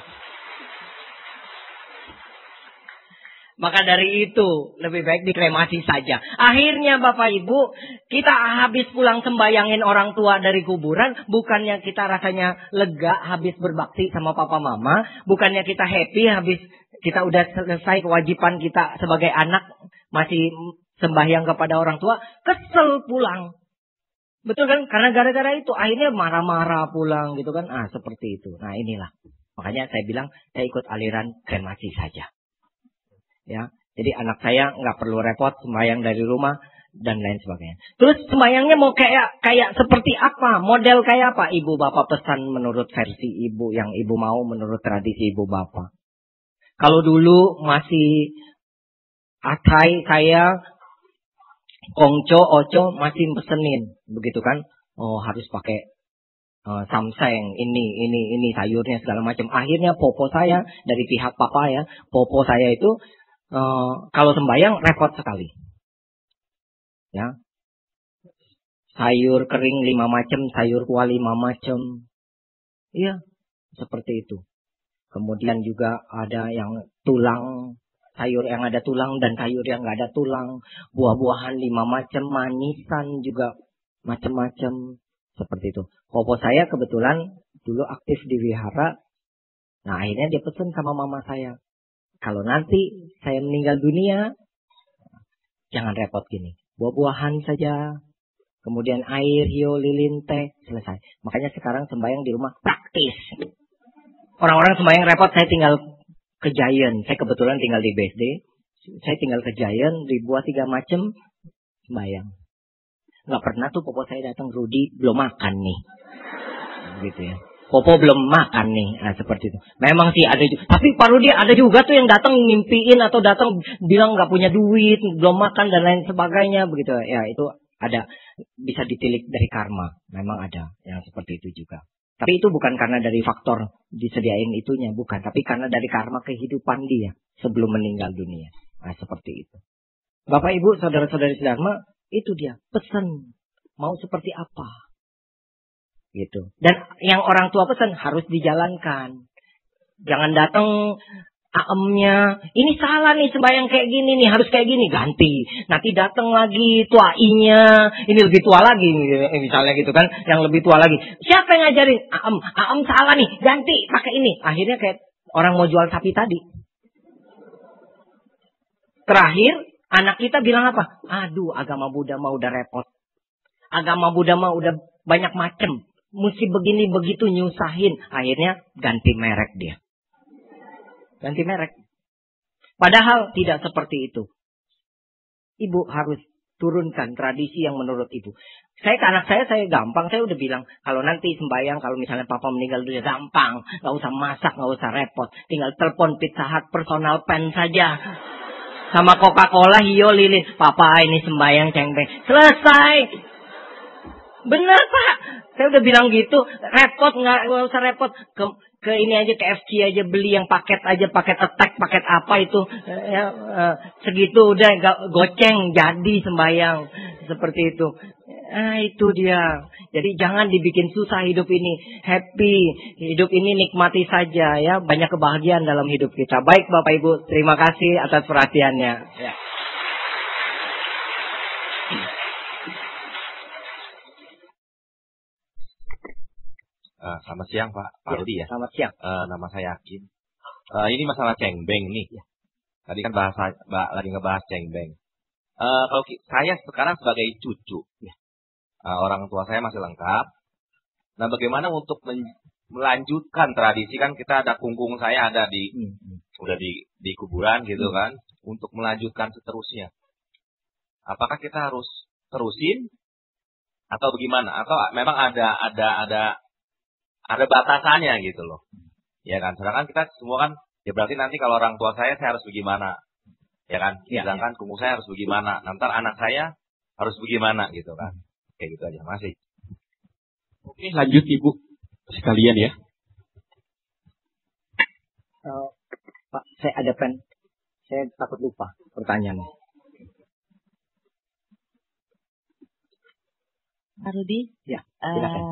Maka dari itu lebih baik dikremasi saja. Akhirnya Bapak Ibu, kita habis pulang sembayangin orang tua dari kuburan, bukannya kita rasanya lega habis berbakti sama papa mama, bukannya kita happy habis kita udah selesai kewajiban kita sebagai anak masih sembahyang kepada orang tua, kesel pulang. Betul kan? Karena gara-gara itu akhirnya marah-marah pulang gitu kan. Seperti itu. Nah, inilah. Makanya saya bilang saya ikut aliran kremasi saja. Ya, jadi anak saya nggak perlu repot sembahyang dari rumah dan lain sebagainya. Terus sembahyangnya mau kayak seperti apa? Model kayak apa? Ibu bapak pesan menurut versi ibu yang ibu mau, menurut tradisi ibu bapak. Kalau dulu masih atai, saya kongco, oco masih pesenin, begitu kan? Oh, harus pakai samseng, ini sayurnya segala macam. Akhirnya popo saya dari pihak papa ya, popo saya itu kalau sembahyang repot sekali. Ya. Sayur kering 5 macam, sayur kuah 5 macam. Iya, seperti itu. Kemudian juga ada yang tulang, sayur yang ada tulang dan sayur yang nggak ada tulang. Buah-buahan 5 macam, manisan juga macam-macam. Seperti itu. Popo saya kebetulan dulu aktif di wihara. Nah, akhirnya dia pesen sama mama saya. Kalau nanti saya meninggal dunia, jangan repot gini. Buah-buahan saja. Kemudian air, hiyo, lilin, teh. Selesai. Makanya sekarang sembahyang di rumah praktis. Orang-orang sembahyang repot, saya tinggal ke Giant. Saya kebetulan tinggal di BSD. Saya tinggal ke Giant, dibuat 3 macam sembahyang. Nggak pernah tuh popo saya datang, Rudi belum makan nih. gitu ya. Popo belum makan nih, nah, seperti itu. Memang sih ada juga, tapi Pak Rudi ada juga tuh yang datang ngimpiin atau datang bilang nggak punya duit, belum makan dan lain sebagainya begitu. Ya itu ada, bisa ditilik dari karma. Memang ada yang seperti itu juga. Tapi itu bukan karena dari faktor disediain itunya, bukan. Tapi karena dari karma kehidupan dia sebelum meninggal dunia. Nah seperti itu. Bapak Ibu, saudara-saudari Dharma, itu dia pesan mau seperti apa. Gitu. Dan yang orang tua pesan harus dijalankan. Jangan datang aemnya, ini salah nih sembahyang kayak gini nih, harus kayak gini, ganti. Nanti datang lagi tuainya, ini lebih tua lagi misalnya gitu kan, yang lebih tua lagi. Siapa yang ngajarin? Aem salah nih, ganti pakai ini. Akhirnya kayak orang mau jual sapi tadi. Terakhir anak kita bilang apa? Aduh, agama Buddha mah udah repot. Agama Buddha mah udah banyak macem. Mesti begini begitu nyusahin. Akhirnya ganti merek dia. Ganti merek. Padahal tidak seperti itu. Ibu harus turunkan tradisi yang menurut ibu. Saya ke anak saya gampang. Saya udah bilang, kalau nanti sembahyang, kalau misalnya papa meninggal dunia, gampang. Gak usah masak, gak usah repot. Tinggal telepon Pizza Hut personal pen saja. Sama Coca-Cola, hio lilin. Papa ini sembahyang cengkeh. Selesai. Bener Pak. Saya udah bilang gitu. Repot, gak usah repot. Ke ini aja, ke FC aja, beli yang paket aja, paket attack, paket apa itu. Segitu udah goceng, jadi sembahyang. Seperti itu. Itu dia. Jadi jangan dibikin susah hidup ini. Happy. Hidup ini nikmati saja ya. Banyak kebahagiaan dalam hidup kita. Baik Bapak Ibu, terima kasih atas perhatiannya. Ya. Selamat siang Pak Rudi ya. Selamat siang. Nama saya Hakim. Ini masalah cengbeng nih. Ya. Tadi kan lagi ngebahas cengbeng. Kalau saya sekarang sebagai cucu, ya. Orang tua saya masih lengkap. Nah, bagaimana untuk melanjutkan tradisi, kan kita ada kungkung saya ada udah di kuburan gitu kan, untuk melanjutkan seterusnya. Apakah kita harus terusin atau bagaimana? Atau memang ada batasannya gitu loh. Ya kan, sedangkan kita semua kan, ya berarti nanti kalau orang tua saya harus bagaimana. Ya kan, sedangkan kungkung saya harus bagaimana. Nanti anak saya harus bagaimana gitu kan. Kayak gitu aja, masih. Oke, lanjut Ibu sekalian ya. Pak, saya ada pen. Saya takut lupa pertanyaannya. Pak Rudi? Ya, silakan.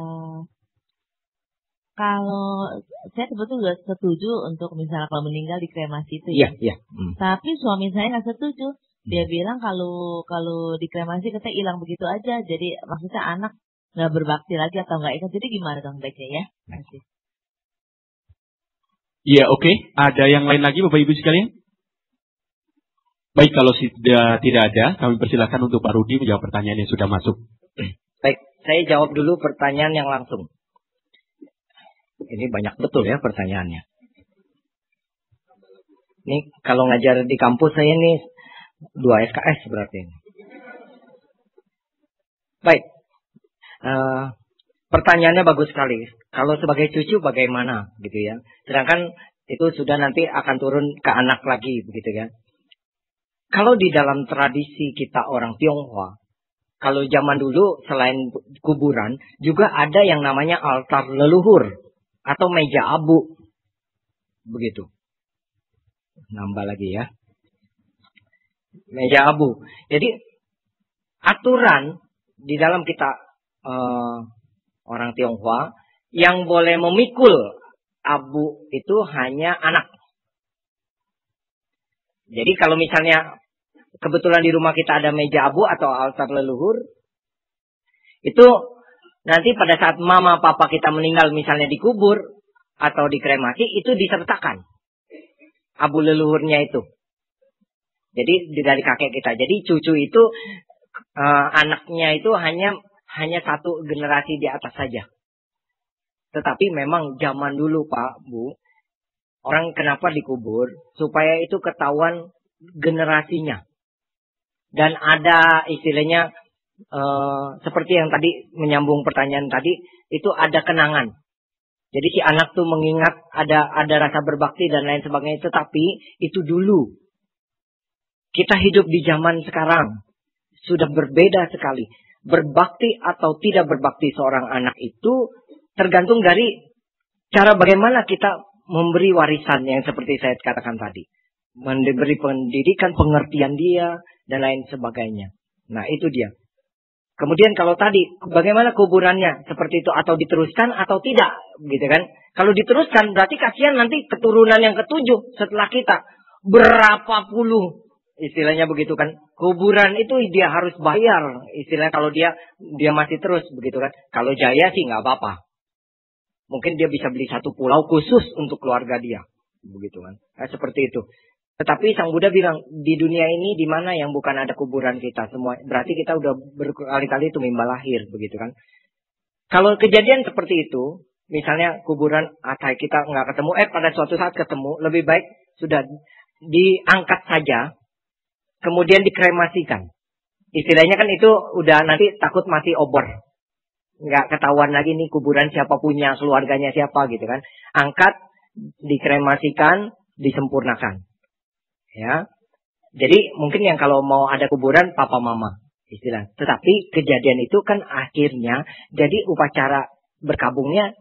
Kalau saya sebetulnya setuju untuk misalnya kalau meninggal dikremasi itu ya. Iya. Tapi suami saya nggak setuju. Dia bilang kalau dikremasi kita hilang begitu aja. Jadi maksudnya anak nggak berbakti lagi atau nggak ingat. Jadi gimana dong baiknya ya? Masih. Iya, oke. Ada yang lain lagi Bapak Ibu sekalian? Baik, kalau sudah tidak ada, kami persilakan untuk Pak Rudi menjawab pertanyaan yang sudah masuk. Baik, saya jawab dulu pertanyaan yang langsung. Ini banyak betul ya pertanyaannya. Ini kalau ngajar di kampus saya ini 2 SKS berarti. Baik. Pertanyaannya bagus sekali. Kalau sebagai cucu bagaimana gitu ya. Sedangkan itu sudah nanti akan turun ke anak lagi begitu ya. Kalau di dalam tradisi kita orang Tionghoa, kalau zaman dulu selain kuburan juga ada yang namanya altar leluhur atau meja abu. Begitu. Nambah lagi ya. Meja abu. Jadi aturan di dalam kita orang Tionghoa yang boleh memikul abu itu hanya anak. Jadi kalau misalnya kebetulan di rumah kita ada meja abu atau altar leluhur, itu nanti pada saat mama papa kita meninggal misalnya dikubur atau dikremasi, itu disertakan abu leluhurnya itu. Jadi dari kakek kita. Jadi cucu itu anaknya itu hanya satu generasi di atas saja. Tetapi memang zaman dulu Pak, Bu, orang kenapa dikubur? Supaya itu ketahuan generasinya. Dan ada istilahnya seperti yang tadi menyambung pertanyaan tadi, itu ada kenangan. Jadi si anak tuh mengingat ada rasa berbakti dan lain sebagainya. Tetapi itu dulu. Kita hidup di zaman sekarang. Sudah berbeda sekali. Berbakti atau tidak berbakti seorang anak itu tergantung dari cara bagaimana kita memberi warisan yang seperti saya katakan tadi. Memberi pendidikan, pengertian dia, dan lain sebagainya. Nah, itu dia. Kemudian kalau tadi, bagaimana kuburannya seperti itu, atau diteruskan atau tidak, gitu kan? Kalau diteruskan, berarti kasihan nanti keturunan yang ketujuh setelah kita. Berapa puluh, istilahnya begitu kan? Kuburan itu dia harus bayar, istilahnya kalau dia masih terus, begitu kan? Kalau jaya sih nggak apa-apa. Mungkin dia bisa beli satu pulau khusus untuk keluarga dia, begitu kan? Nah, seperti itu. Tetapi Sang Buddha bilang, di dunia ini di mana yang bukan ada kuburan kita semua. Berarti kita udah berkali-kali itu mimba lahir, begitu kan. Kalau kejadian seperti itu, misalnya kuburan atai kita nggak ketemu, pada suatu saat ketemu, lebih baik sudah diangkat saja, kemudian dikremasikan. Istilahnya kan itu udah nanti takut mati obor. Nggak ketahuan lagi nih kuburan siapa punya, keluarganya siapa gitu kan. Angkat, dikremasikan, disempurnakan. Ya, jadi mungkin yang kalau mau ada kuburan papa mama istilah. Tetapi kejadian itu kan akhirnya jadi upacara berkabungnya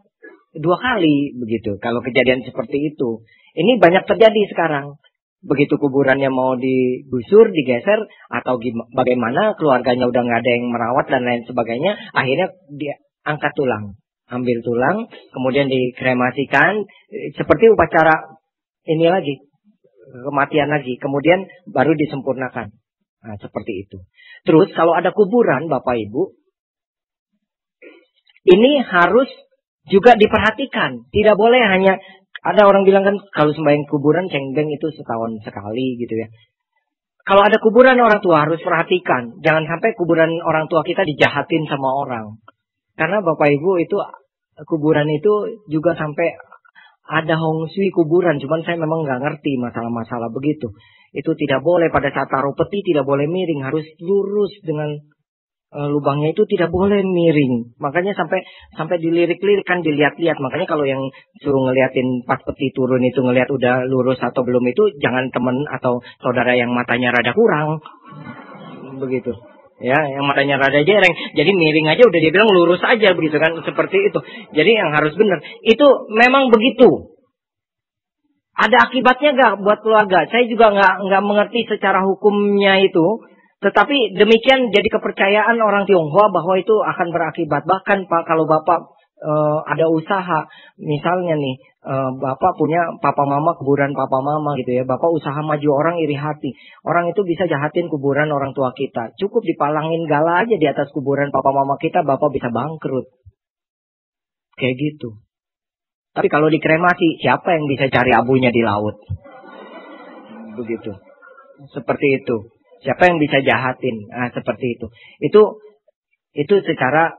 2 kali begitu. Kalau kejadian seperti itu, ini banyak terjadi sekarang. Begitu kuburannya mau digusur, digeser atau bagaimana keluarganya udah nggak ada yang merawat dan lain sebagainya, akhirnya dia angkat tulang, ambil tulang, kemudian dikremasikan seperti upacara ini lagi. Kematian lagi, kemudian baru disempurnakan. Nah, seperti itu. Terus kalau ada kuburan Bapak Ibu, ini harus juga diperhatikan. Tidak boleh hanya, ada orang bilang kan kalau sembahyang kuburan cengbeng itu setahun sekali gitu ya. Kalau ada kuburan orang tua harus perhatikan. Jangan sampai kuburan orang tua kita dijahatin sama orang. Karena Bapak Ibu itu kuburan itu juga sampai ada hongsui kuburan, cuman saya memang nggak ngerti masalah-masalah begitu. Itu tidak boleh pada saat taruh peti tidak boleh miring, harus lurus dengan lubangnya itu tidak boleh miring. Makanya sampai dilirik-lirikkan, dilihat-lihat. Makanya kalau yang suruh ngeliatin pas peti turun itu ngelihat udah lurus atau belum itu jangan teman atau saudara yang matanya rada kurang, begitu. Ya, yang matanya rada jereng. Jadi miring aja udah dia bilang lurus aja begitu kan. Seperti itu. Jadi yang harus benar. Itu memang begitu. Ada akibatnya gak buat keluarga? Saya juga nggak mengerti secara hukumnya itu. Tetapi demikian jadi kepercayaan orang Tionghoa bahwa itu akan berakibat. Bahkan Pak, kalau Bapak ada usaha, misalnya nih, Bapak punya papa mama, kuburan papa mama gitu ya. Bapak usaha maju, orang iri hati. Orang itu bisa jahatin kuburan orang tua kita. Cukup dipalangin gala aja di atas kuburan papa mama kita, Bapak bisa bangkrut. Kayak gitu. Tapi kalau dikremasi, siapa yang bisa cari abunya di laut? Begitu. Seperti itu. Siapa yang bisa jahatin? Nah, seperti itu. Itu secara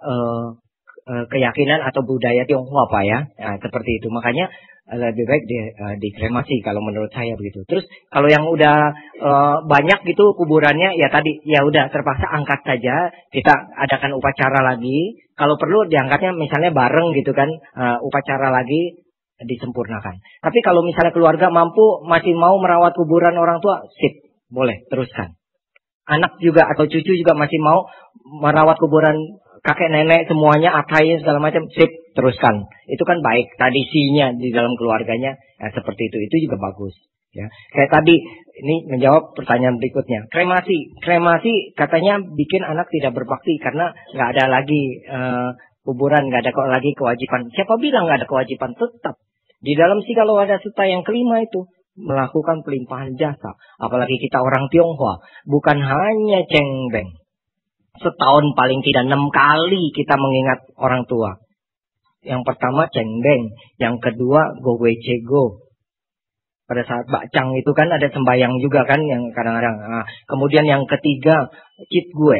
keyakinan atau budaya Tionghoa Pak ya. Nah, seperti itu. Makanya lebih baik dikremasi kalau menurut saya begitu. Terus kalau yang udah banyak gitu kuburannya ya tadi ya udah terpaksa angkat saja, kita adakan upacara lagi. Kalau perlu diangkatnya misalnya bareng gitu kan, upacara lagi disempurnakan. Tapi kalau misalnya keluarga mampu masih mau merawat kuburan orang tua, sip, boleh teruskan. Anak juga atau cucu juga masih mau merawat kuburan kakek nenek semuanya, atai segala macam, sip, teruskan. Itu kan baik tradisinya di dalam keluarganya. Nah, seperti itu juga bagus. Ya, kayak tadi ini menjawab pertanyaan berikutnya. Kremasi katanya bikin anak tidak berbakti karena nggak ada lagi kuburan, nggak ada lagi kewajiban. Siapa bilang nggak ada kewajiban? Tetap di dalam Sikalowada Sutta yang kelima itu melakukan pelimpahan jasa. Apalagi kita orang Tionghoa, bukan hanya cengbeng. Setahun paling tidak 6 kali kita mengingat orang tua. Yang pertama cengbeng, yang kedua gowecego. Pada saat bakcang itu kan ada sembahyang juga kan yang kadang-kadang. Nah, kemudian yang ketiga citgue.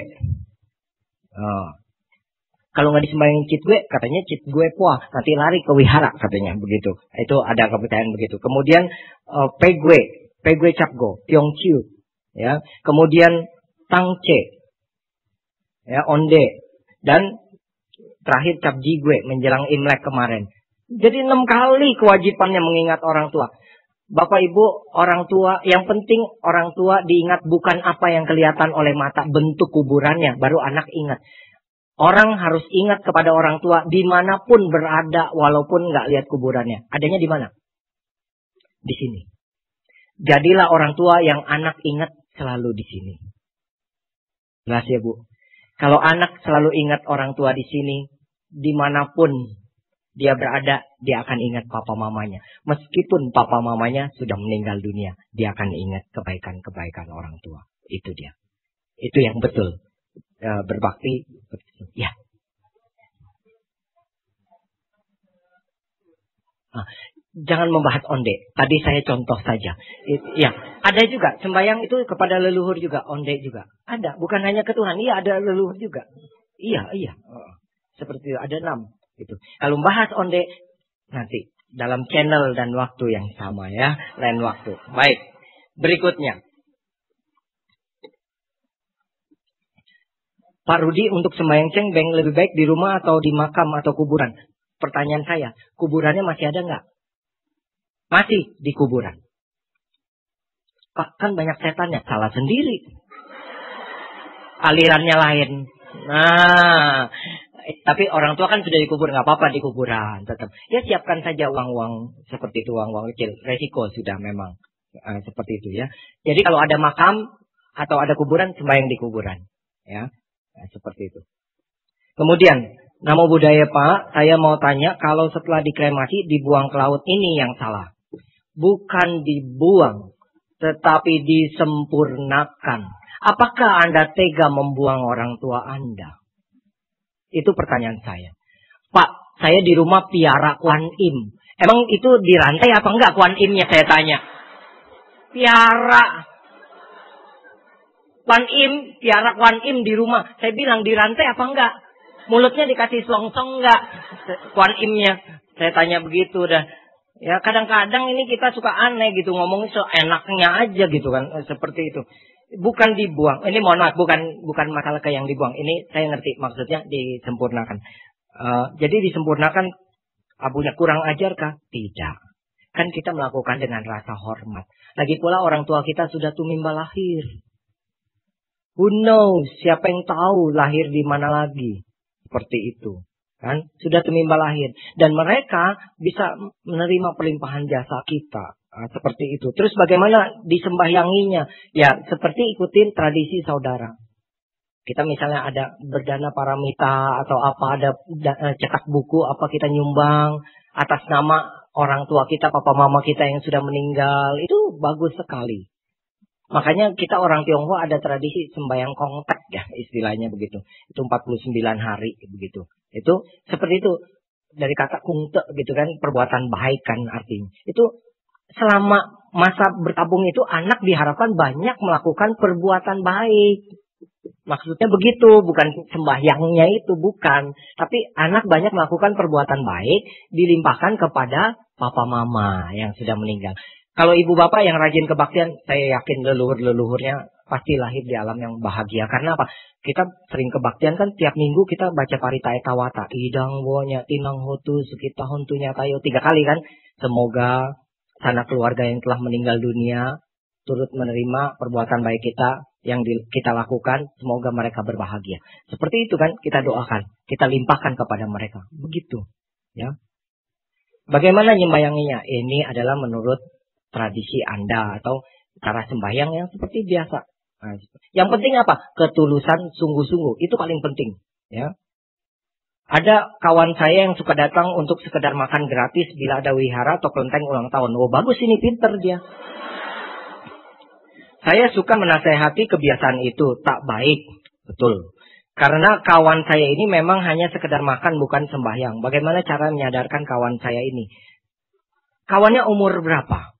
Kalau nggak disembahyang citgue, katanya citgue puah, nanti lari ke wihara katanya begitu. Itu ada kepercayaan begitu. Kemudian pegue capgo, tiongciu, ya. Kemudian tangce. Ya, onde, dan terakhir cap jigwe menjelang Imlek kemarin. Jadi 6 kali kewajibannya mengingat orang tua. Bapak Ibu, orang tua, yang penting orang tua diingat bukan apa yang kelihatan oleh mata, bentuk kuburannya, baru anak ingat. Orang harus ingat kepada orang tua dimanapun berada, walaupun nggak lihat kuburannya. Adanya di mana? Di sini. Jadilah orang tua yang anak ingat selalu di sini. Jelas ya Bu? Kalau anak selalu ingat orang tua di sini, dimanapun dia berada, dia akan ingat papa mamanya. Meskipun papa mamanya sudah meninggal dunia, dia akan ingat kebaikan-kebaikan orang tua. Itu dia. Itu yang betul. Berbakti. Ya. Jangan membahas onde. Tadi saya contoh saja. Ya, ada juga sembahyang itu kepada leluhur juga, onde juga. Ada, bukan hanya ke Tuhan. Iya, ada leluhur juga. Iya. Seperti itu, ada 6. Gitu. Kalau bahas onde nanti dalam channel dan waktu yang sama ya, lain waktu. Baik, berikutnya. Pak Rudi, untuk sembahyang cengbeng lebih baik di rumah atau di makam atau kuburan? Pertanyaan saya, kuburannya masih ada nggak? Masih di kuburan. Pak, kan banyak setannya, salah sendiri. Alirannya lain. Nah, tapi orang tua kan sudah dikubur, nggak apa-apa di kuburan tetap. Ya siapkan saja uang-uang seperti itu, uang-uang kecil. Resiko sudah memang seperti itu ya. Jadi kalau ada makam atau ada kuburan, sembahyang di kuburan. Ya, seperti itu. Kemudian, namo budaya Pak, saya mau tanya, kalau setelah dikremasi dibuang ke laut, ini yang salah. Bukan dibuang, tetapi disempurnakan. Apakah Anda tega membuang orang tua Anda? Itu pertanyaan saya. Pak, saya di rumah piara Kuan Im. Emang itu dirantai apa enggak Kuan Imnya, saya tanya. Piara Kuan Im di rumah. Saya bilang dirantai apa enggak? Mulutnya dikasih selongsong enggak Kuan Imnya? Saya tanya begitu dah. Ya kadang-kadang ini kita suka aneh gitu, ngomongnya seenaknya aja gitu kan, seperti itu. Bukan dibuang. Ini mohon maaf, bukan masalah ke yang dibuang. Ini saya ngerti maksudnya disempurnakan. Jadi disempurnakan, abunya kurang ajar kah? Tidak. Kan kita melakukan dengan rasa hormat. Lagi pula orang tua kita sudah tumimba lahir. Who knows? Siapa yang tahu lahir di mana lagi? Seperti itu. Kan sudah tumimba lahir, dan mereka bisa menerima pelimpahan jasa kita. Seperti itu. Terus bagaimana disembahyanginya? Ya seperti ikutin tradisi saudara. Kita misalnya ada berdana paramita atau apa, ada cetak buku apa, kita nyumbang atas nama orang tua kita, papa mama kita yang sudah meninggal. Itu bagus sekali. Makanya kita orang Tionghoa ada tradisi sembahyang kongtek ya, istilahnya begitu. Itu 49 hari begitu. Itu seperti itu, dari kata kungte gitu kan, perbuatan baik kan artinya. Itu selama masa bertabung itu anak diharapkan banyak melakukan perbuatan baik. Maksudnya begitu, bukan sembahyangnya itu, bukan. Tapi anak banyak melakukan perbuatan baik dilimpahkan kepada papa mama yang sudah meninggal. Kalau ibu bapak yang rajin kebaktian, saya yakin leluhur-leluhurnya pasti lahir di alam yang bahagia. Karena apa? Kita sering kebaktian kan, tiap minggu kita baca parita etawata. Idang wonya tinang hotu sukita hontunya tayo. 3 kali kan. Semoga sanak keluarga yang telah meninggal dunia turut menerima perbuatan baik kita yang kita lakukan. Semoga mereka berbahagia. Seperti itu kan kita doakan. Kita limpahkan kepada mereka. Begitu. Ya. Bagaimana nyembayanginya? Ini adalah menurut tradisi Anda atau cara sembahyang yang seperti biasa. Nah, yang penting apa? Ketulusan sungguh-sungguh. Itu paling penting. Ya. Ada kawan saya yang suka datang untuk sekedar makan gratis bila ada wihara atau kelenteng ulang tahun. Oh bagus, ini pinter dia. Saya suka menasehati kebiasaan itu. Tak baik. Betul. Karena kawan saya ini memang hanya sekedar makan, bukan sembahyang. Bagaimana cara menyadarkan kawan saya ini? Kawannya umur berapa?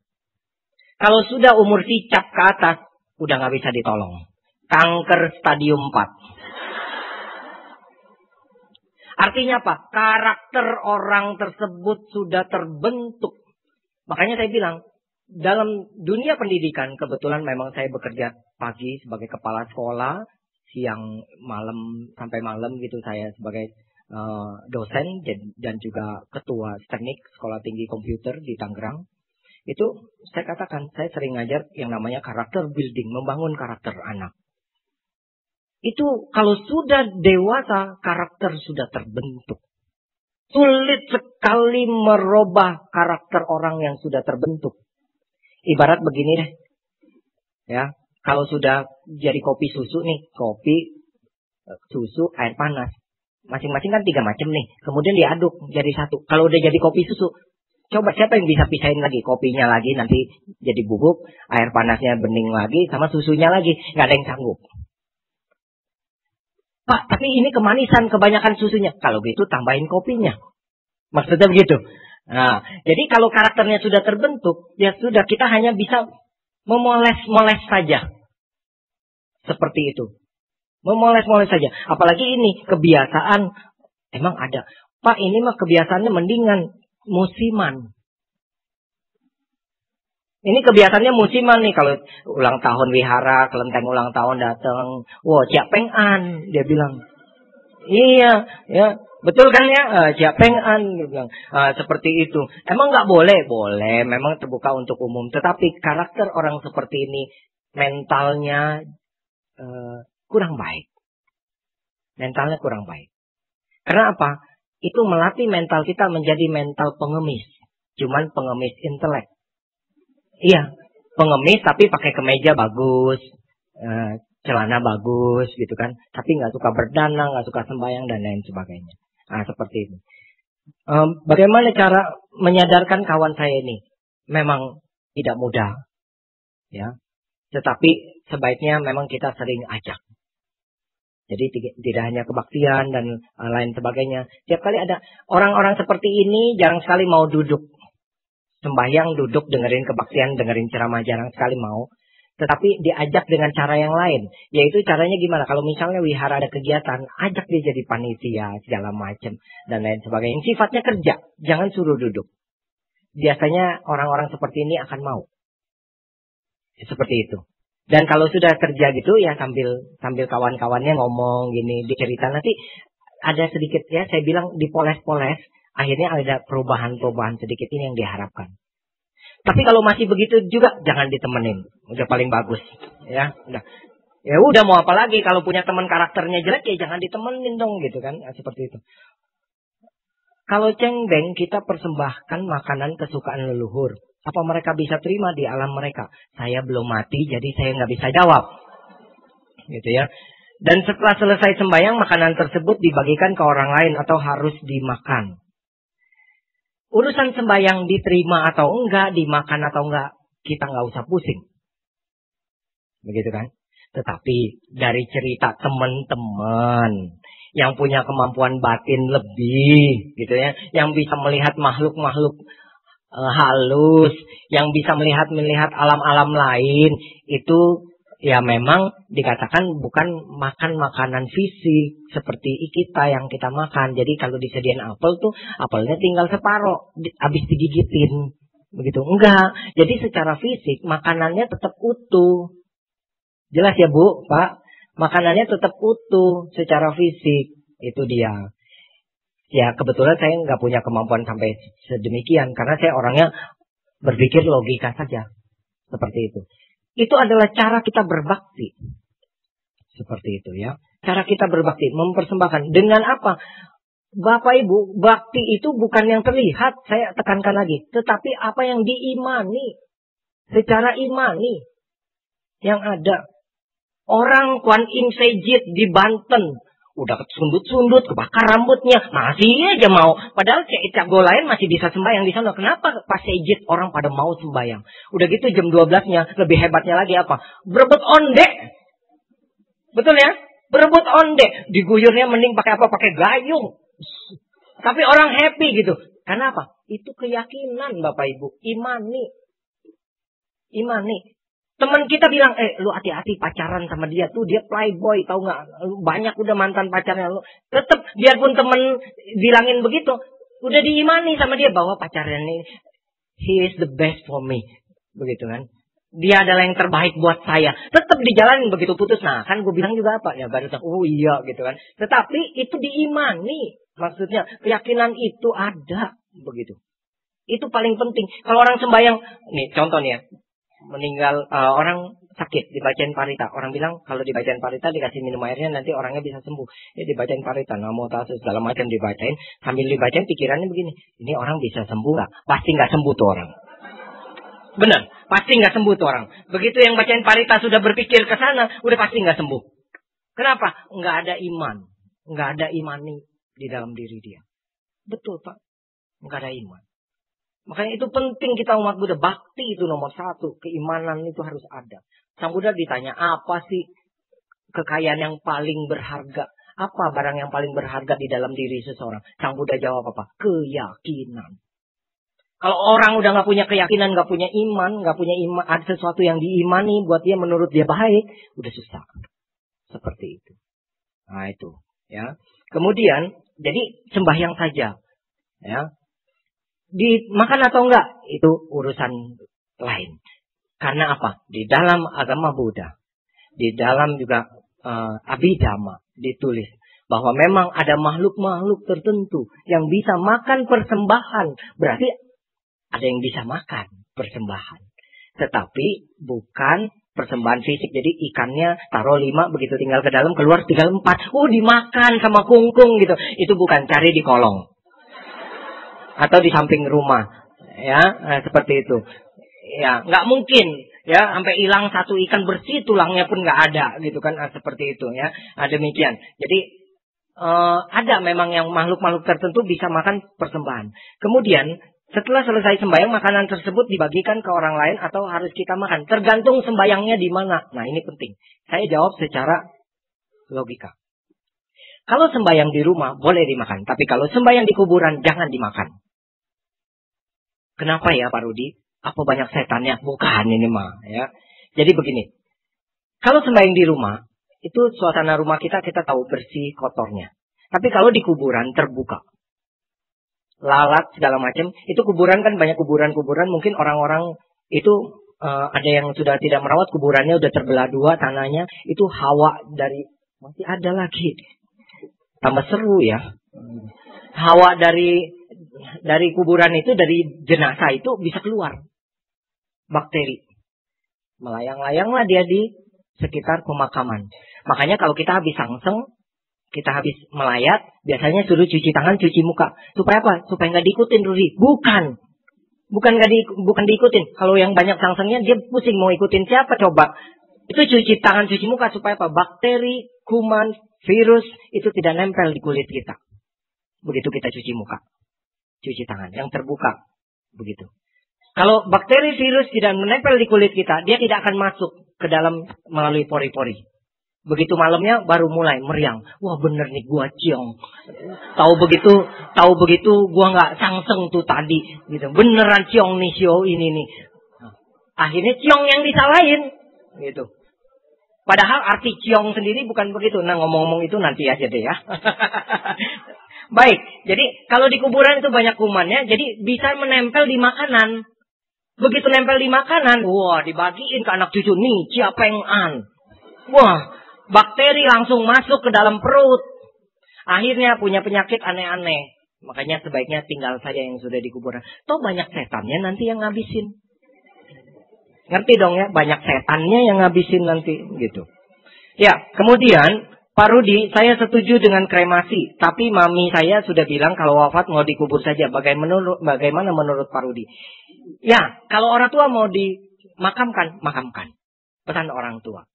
Kalau sudah umur cicak ke atas, udah nggak bisa ditolong. Kanker stadium 4. Artinya apa? Karakter orang tersebut sudah terbentuk. Makanya saya bilang, dalam dunia pendidikan, kebetulan memang saya bekerja pagi sebagai kepala sekolah, siang malam sampai malam gitu saya sebagai dosen dan juga ketua teknik Sekolah Tinggi Komputer di Tangerang. Itu saya katakan, saya sering ngajar yang namanya karakter building, membangun karakter anak. Itu kalau sudah dewasa, karakter sudah terbentuk. Sulit sekali merubah karakter orang yang sudah terbentuk. Ibarat begini deh. Ya, kalau sudah jadi kopi susu nih, kopi, susu, air panas. Masing-masing kan 3 macam nih. Kemudian diaduk jadi satu. Kalau udah jadi kopi susu, coba siapa yang bisa pisahin lagi? Kopinya lagi nanti jadi bubuk, air panasnya bening lagi, sama susunya lagi. Nggak ada yang sanggup. Pak, tapi ini kemanisan, kebanyakan susunya. Kalau gitu tambahin kopinya. Maksudnya begitu. Nah, jadi kalau karakternya sudah terbentuk, ya sudah, kita hanya bisa memoles-moles saja. Seperti itu. Memoles-moles saja. Apalagi ini kebiasaan. Emang ada. Pak, ini mah kebiasaannya mendingan musiman. Ini kebiasaannya musiman nih. Kalau ulang tahun wihara, kelenteng ulang tahun datang. Wah, Cia Peng An, dia bilang. Iya, ya. Betul kan ya? Cia Peng An, dia bilang. Seperti itu. Emang nggak boleh? Boleh. Memang terbuka untuk umum. Tetapi karakter orang seperti ini, mentalnya kurang baik. Mentalnya kurang baik. Karena apa? Itu melatih mental kita menjadi mental pengemis. Cuman pengemis intelek. Iya, pengemis tapi pakai kemeja bagus, celana bagus gitu kan. Tapi nggak suka berdana, nggak suka sembahyang dan lain sebagainya. Nah, seperti itu. Bagaimana cara menyadarkan kawan saya ini? Memang tidak mudah. Ya. Tetapi sebaiknya memang kita sering ajak. Jadi tidak hanya kebaktian dan lain sebagainya. Setiap kali ada orang-orang seperti ini, jarang sekali mau duduk. Sembahyang, duduk, dengerin kebaktian, dengerin ceramah, jarang sekali mau. Tetapi diajak dengan cara yang lain. Yaitu caranya gimana? Kalau misalnya wihara ada kegiatan, ajak dia jadi panitia, segala macam, dan lain sebagainya. Yang sifatnya kerja, jangan suruh duduk. Biasanya orang-orang seperti ini akan mau. Seperti itu. Dan kalau sudah kerja gitu ya sambil kawan-kawannya ngomong gini, dicerita, nanti ada sedikit ya, saya bilang dipoles-poles, akhirnya ada perubahan-perubahan sedikit ini yang diharapkan. Tapi kalau masih begitu juga jangan ditemenin, udah paling bagus ya. Udah mau apa lagi, kalau punya teman karakternya jelek ya jangan ditemenin dong gitu kan, seperti itu. Kalau cengbeng kita persembahkan makanan kesukaan leluhur. Apa mereka bisa terima di alam mereka? Saya belum mati, jadi saya nggak bisa jawab. Gitu ya. Dan setelah selesai sembahyang, makanan tersebut dibagikan ke orang lain atau harus dimakan. Urusan sembahyang diterima atau enggak, dimakan atau enggak, kita nggak usah pusing. Begitu kan? Tetapi dari cerita teman-teman yang punya kemampuan batin lebih, gitu ya, yang bisa melihat makhluk-makhluk halus, yang bisa melihat alam-alam lain, itu ya memang dikatakan bukan makan makanan fisik seperti kita yang kita makan. Jadi kalau disediain apel tuh, apelnya tinggal separuh, habis digigitin, begitu. Enggak, jadi secara fisik makanannya tetap utuh. Jelas ya Bu, Pak? Makanannya tetap utuh secara fisik, itu dia. Ya kebetulan saya nggak punya kemampuan sampai sedemikian. Karena saya orangnya berpikir logika saja. Seperti itu. Itu adalah cara kita berbakti. Seperti itu ya. Cara kita berbakti. Mempersembahkan. Dengan apa? Bapak Ibu, bakti itu bukan yang terlihat. Saya tekankan lagi. Tetapi apa yang diimani. Secara imani. Yang ada. Orang Kuan Im Sejit di Banten. Udah sundut-sundut, kebakar rambutnya, masih aja mau. Padahal cago lain masih bisa sembahyang di sana. Kenapa pas Sejit orang pada mau sembahyang? Udah gitu jam 12-nya, lebih hebatnya lagi apa? Berebut onde. Betul ya? Berebut onde. Diguyurnya mending pakai apa? Pakai gayung. Tapi orang happy gitu. Karena apa? Itu keyakinan Bapak Ibu. Imani. Teman kita bilang, lu hati-hati pacaran sama dia tuh, dia playboy, tahu nggak? Banyak udah mantan pacarnya lu. Tetap, biarpun teman bilangin begitu, udah diimani sama dia bahwa pacarnya ini, he is the best for me, begitu kan? Dia adalah yang terbaik buat saya. Tetap dijalanin begitu putus. Nah, kan gue bilang juga apa? Ya baru oh iya gitu kan. Tetapi itu diimani. Maksudnya keyakinan itu ada. Begitu. Itu paling penting. Kalau orang sembahyang, nih contoh nih ya. Meninggal orang sakit dibacain parita. Orang bilang kalau dibacain parita dikasih minum airnya nanti orangnya bisa sembuh. Ya dibacain parita, namo tassa segala macam dibacain. Sambil dibacain pikirannya begini. Ini orang bisa sembuh nggak? Pasti nggak sembuh tuh orang. Benar, pasti nggak sembuh tuh orang. Begitu yang bacain parita sudah berpikir ke sana, udah pasti nggak sembuh. Kenapa? Nggak ada iman, nggak ada imani di dalam diri dia. Betul Pak, nggak ada iman. Makanya itu penting kita umat Buddha, bakti itu nomor satu, keimanan itu harus ada. Sang Buddha ditanya apa sih kekayaan yang paling berharga? Apa barang yang paling berharga di dalam diri seseorang? Sang Buddha jawab apa? Keyakinan. Kalau orang udah nggak punya keyakinan, nggak punya iman, ada sesuatu yang diimani buat dia menurut dia baik, udah susah. Seperti itu. Nah itu, ya. Kemudian, jadi sembahyang saja, ya. Dimakan atau enggak itu urusan lain. Karena apa? Di dalam agama Buddha, di dalam juga Abhidhamma ditulis bahwa memang ada makhluk-makhluk tertentu yang bisa makan persembahan. Berarti ada yang bisa makan persembahan. Tetapi bukan persembahan fisik. Jadi ikannya taruh 5, begitu tinggal ke dalam, keluar tinggal 4. Oh dimakan sama kungkung gitu. Itu bukan, cari di kolong. Atau di samping rumah. Ya, seperti itu. Ya, nggak mungkin. Ya, sampai hilang satu ikan bersih, tulangnya pun nggak ada. Gitu kan, seperti itu ya. Demikian. Jadi ada memang yang makhluk-makhluk tertentu bisa makan persembahan. Kemudian setelah selesai sembahyang, makanan tersebut dibagikan ke orang lain atau harus kita makan. Tergantung sembahyangnya di mana. Nah ini penting. Saya jawab secara logika. Kalau sembahyang di rumah, boleh dimakan. Tapi kalau sembahyang di kuburan, jangan dimakan. Kenapa ya Pak Rudi? Apa banyak setannya? Bukan ini mah. Ya. Jadi begini. Kalau sembahyang di rumah, itu suasana rumah kita tahu bersih kotornya. Tapi kalau di kuburan terbuka. Lalat segala macam, itu kuburan kan banyak kuburan-kuburan, mungkin orang-orang itu ada yang sudah tidak merawat kuburannya udah terbelah dua tanahnya, itu hawa dari masih ada lagi. Tambah seru ya. Hawa dari kuburan itu, dari jenazah itu bisa keluar bakteri. Melayang-layanglah dia di sekitar pemakaman. Makanya kalau kita habis sangseng, kita habis melayat, biasanya suruh cuci tangan, cuci muka. Supaya apa? Supaya nggak diikutin, Rudi. Bukan diikutin. Kalau yang banyak sangsengnya, dia pusing mau ikutin siapa coba. Itu cuci tangan, cuci muka. Supaya apa? Bakteri, kuman, virus, itu tidak nempel di kulit kita. Begitu kita cuci muka. Cuci tangan, yang terbuka. Begitu. Kalau bakteri, virus tidak menempel di kulit kita, dia tidak akan masuk ke dalam melalui pori-pori. Begitu malamnya baru mulai meriang. Wah bener nih gua ciong. Tahu begitu gua nggak sangseng tuh tadi. Gitu. Beneran ciong nih sio ini nih. Akhirnya ciong yang disalahin. Gitu. Padahal arti ciong sendiri bukan begitu. Nah ngomong-ngomong itu nanti aja deh ya. Baik. Jadi kalau di kuburan itu banyak kumannya. Jadi bisa menempel di makanan. Begitu nempel di makanan. Wah dibagiin ke anak cucu. Nih ciapengan. Wah. Bakteri langsung masuk ke dalam perut. Akhirnya punya penyakit aneh-aneh. Makanya sebaiknya tinggal saja yang sudah di kuburan. Toh banyak setannya nanti yang ngabisin. Ngerti dong ya? Banyak setannya yang ngabisin nanti. Gitu. Ya, kemudian Pak Rudi, saya setuju dengan kremasi. Tapi mami saya sudah bilang kalau wafat mau dikubur saja. Bagaimana menurut Pak Rudi? Ya, kalau orang tua mau dimakamkan, makamkan. Pesan orang tua.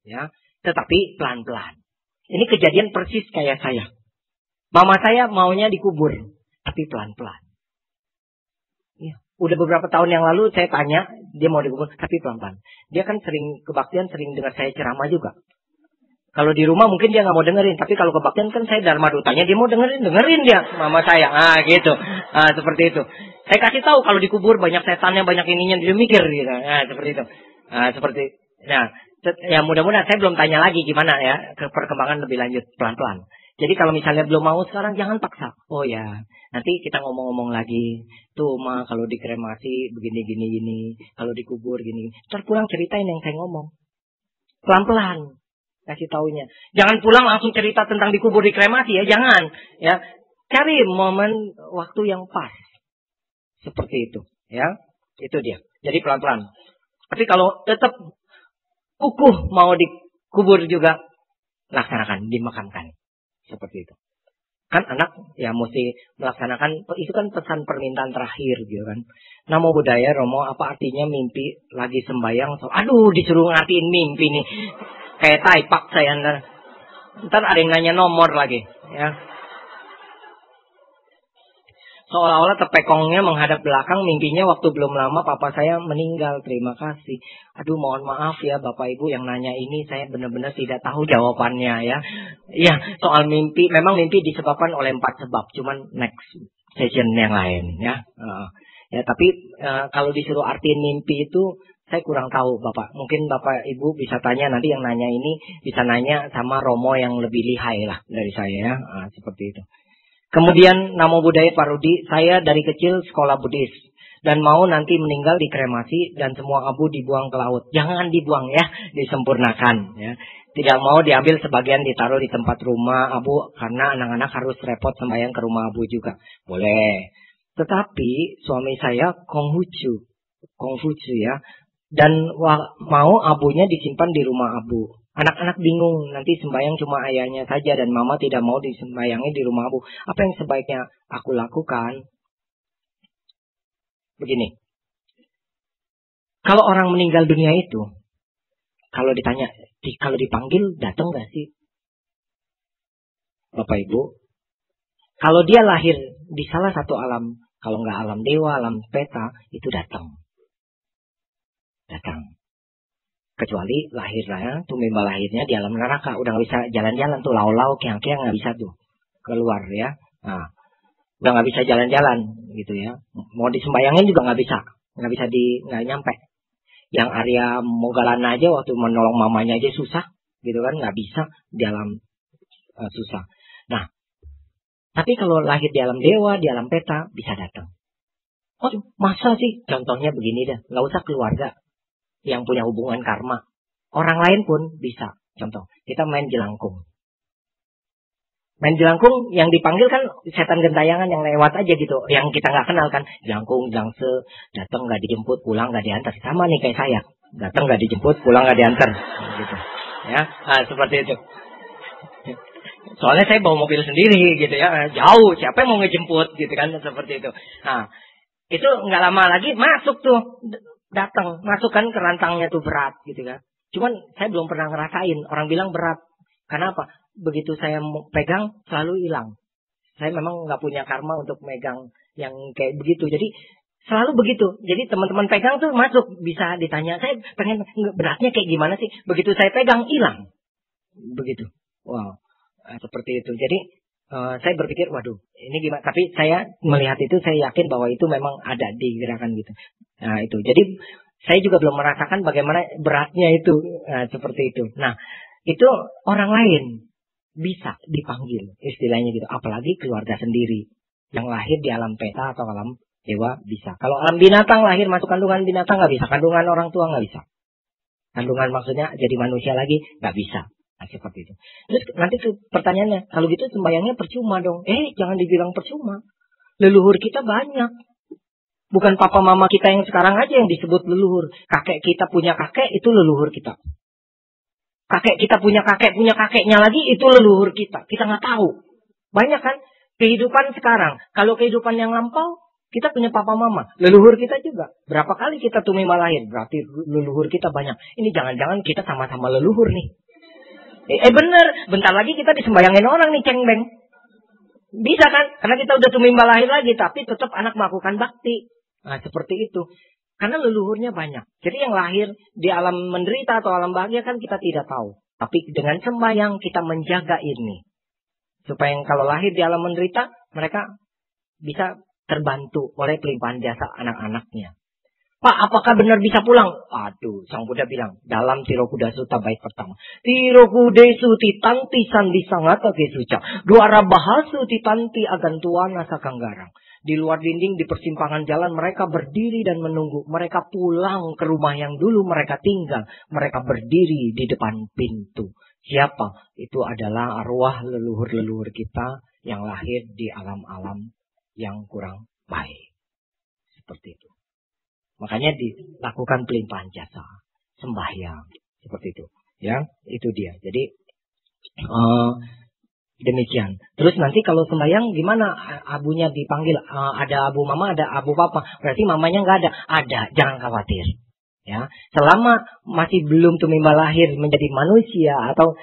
Ya, tetapi pelan-pelan. Ini kejadian persis kayak saya. Mama saya maunya dikubur, tapi pelan-pelan. Ya, udah beberapa tahun yang lalu saya tanya, dia mau dikubur, tapi pelan-pelan. Dia kan sering kebaktian, sering dengar saya ceramah juga. Kalau di rumah mungkin dia nggak mau dengerin, tapi kalau kebaktian kan saya dharma dutanya, dia mau dengerin dia, mama saya. Gitu. Seperti itu. Saya kasih tahu kalau dikubur banyak setannya, banyak ininya, dia mikir gitu. Seperti itu. Ya mudah-mudahan saya belum tanya lagi gimana ya ke perkembangan lebih lanjut pelan-pelan. Jadi kalau misalnya belum mau sekarang, jangan paksa. Oh ya, nanti kita ngomong-ngomong lagi. Tuh Ma, kalau dikremasi begini-gini-gini. Kalau dikubur gini. Ntar pulang ceritain yang saya ngomong. Pelan-pelan kasih taunya. Jangan pulang langsung cerita tentang dikubur dikremasi ya, jangan. Ya, cari momen waktu yang pas. Seperti itu. Ya, itu dia. Jadi pelan-pelan. Tapi kalau tetap kukuh mau dikubur juga, laksanakan, dimakamkan. Seperti itu. Kan anak ya mesti melaksanakan, itu kan pesan permintaan terakhir gitu kan. Namo Buddhaya, Romo, apa artinya mimpi lagi sembahyang? Aduh, disuruh ngertiin mimpi nih. Kayak taipak saya ntar ada yang nanya nomor lagi. Ya. Seolah-olah tepekongnya menghadap belakang, mimpinya waktu belum lama papa saya meninggal. Terima kasih. Aduh, mohon maaf ya Bapak Ibu yang nanya ini, saya benar-benar tidak tahu jawabannya ya. Iya, soal mimpi, memang mimpi disebabkan oleh 4 sebab. Cuman next session yang lain ya. Ya, tapi kalau disuruh artiin mimpi itu saya kurang tahu Bapak. Mungkin Bapak Ibu bisa tanya, nanti yang nanya ini bisa nanya sama Romo yang lebih lihai lah dari saya ya. Seperti itu. Kemudian Namo Buddhaya Pak Rudi, saya dari kecil sekolah Buddhis dan mau nanti meninggal dikremasi dan semua abu dibuang ke laut. Jangan dibuang ya, disempurnakan ya. Tidak mau diambil sebagian ditaruh di tempat rumah abu karena anak-anak harus repot sembahyang ke rumah abu juga. Boleh. Tetapi suami saya Konghucu ya, dan mau abunya disimpan di rumah abu. Anak-anak bingung, nanti sembahyang cuma ayahnya saja dan mama tidak mau disembayangi di rumah abu. Apa yang sebaiknya aku lakukan? Begini. Kalau orang meninggal dunia itu, kalau ditanya, kalau dipanggil datang gak sih? Bapak Ibu, kalau dia lahir di salah satu alam, kalau nggak alam dewa, alam peta, itu datang. Kecuali lahirnya, tumimba lahirnya di alam neraka. Udah gak bisa jalan-jalan tuh, lau-lau, keang-keang gak bisa tuh keluar ya. Nah, udah gak bisa jalan-jalan gitu ya. Mau disembayangin juga gak bisa. Gak nyampe. Yang Arya Mogalana aja waktu menolong mamanya aja susah gitu kan. Gak bisa di alam susah. Nah, tapi kalau lahir di alam dewa, di alam peta, bisa datang. Oh, masa sih? Contohnya begini dah. Gak usah keluarga yang punya hubungan karma. Orang lain pun bisa. Contoh, kita main jelangkung. Main jelangkung yang dipanggil kan setan gentayangan yang lewat aja gitu. Yang kita nggak kenal kan. Jelangkung, jelangse, datang nggak dijemput, pulang nggak diantar. Sama nih kayak saya. Datang nggak dijemput, pulang nggak diantar. Gitu. Ya, seperti itu. Soalnya saya bawa mobil sendiri gitu ya. Jauh, siapa yang mau ngejemput gitu kan. Seperti itu. Nah, itu nggak lama lagi masuk tuh. Datang, masukkan ke rantangnya tuh berat gitu kan. Cuman saya belum pernah ngerasain. Orang bilang berat. Karena apa? Begitu saya pegang selalu hilang. Saya memang nggak punya karma untuk megang yang kayak begitu. Jadi selalu begitu. Jadi teman-teman pegang tuh masuk, bisa ditanya, saya pengen beratnya kayak gimana sih? Begitu saya pegang hilang. Begitu. Wow. Seperti itu. Jadi saya berpikir, waduh, ini gimana? Tapi saya melihat itu, saya yakin bahwa itu memang ada di gerakan gitu. Nah itu, jadi saya juga belum merasakan bagaimana beratnya itu, seperti itu. Nah itu orang lain bisa dipanggil, istilahnya gitu. Apalagi keluarga sendiri yang lahir di alam peta atau alam dewa bisa. Kalau alam binatang lahir masuk kandungan binatang nggak bisa, kandungan orang tua nggak bisa. Kandungan maksudnya jadi manusia lagi nggak bisa. Nah, seperti itu. Terus nanti tuh pertanyaannya, kalau gitu sembayangnya percuma dong. Jangan dibilang percuma. Leluhur kita banyak. Bukan papa mama kita yang sekarang aja yang disebut leluhur. Kakek kita punya kakek, itu leluhur kita. Kakek kita punya kakeknya lagi, itu leluhur kita. Kita nggak tahu. Banyak kan kehidupan sekarang. Kalau kehidupan yang lampau, kita punya papa mama. Leluhur kita juga. Berapa kali kita tumimba lahir, berarti leluhur kita banyak. Ini jangan-jangan kita sama-sama leluhur nih. Bener, bentar lagi kita disembayangin orang nih, cengbeng. Bisa kan? Karena kita udah tumimba lahir lagi, tapi tetap anak melakukan bakti. Nah, seperti itu. Karena leluhurnya banyak. Jadi yang lahir di alam menderita atau alam bahagia kan kita tidak tahu. Tapi dengan sembahyang kita menjaga ini. Supaya yang kalau lahir di alam menderita, mereka bisa terbantu oleh pelimpahan jasa anak-anaknya. Pak, apakah benar bisa pulang? Aduh, Sang Buddha bilang, dalam Tirokuda Sutta bait pertama. Tirokudesu titanti sandi sangata kesuca. Duara bahasu titanti agantuana sakanggarang. Di luar dinding, di persimpangan jalan, mereka berdiri dan menunggu. Mereka pulang ke rumah yang dulu mereka tinggal. Mereka berdiri di depan pintu. Siapa? Itu adalah arwah leluhur-leluhur kita yang lahir di alam-alam yang kurang baik. Seperti itu. Makanya dilakukan pelimpahan jasa, sembahyang, seperti itu. Ya, itu dia. Jadi demikian. Terus nanti kalau sembahyang gimana? Abunya dipanggil, ada abu mama, ada abu papa. Berarti mamanya nggak ada. Ada, jangan khawatir. Ya, selama masih belum tumimba lahir menjadi manusia atau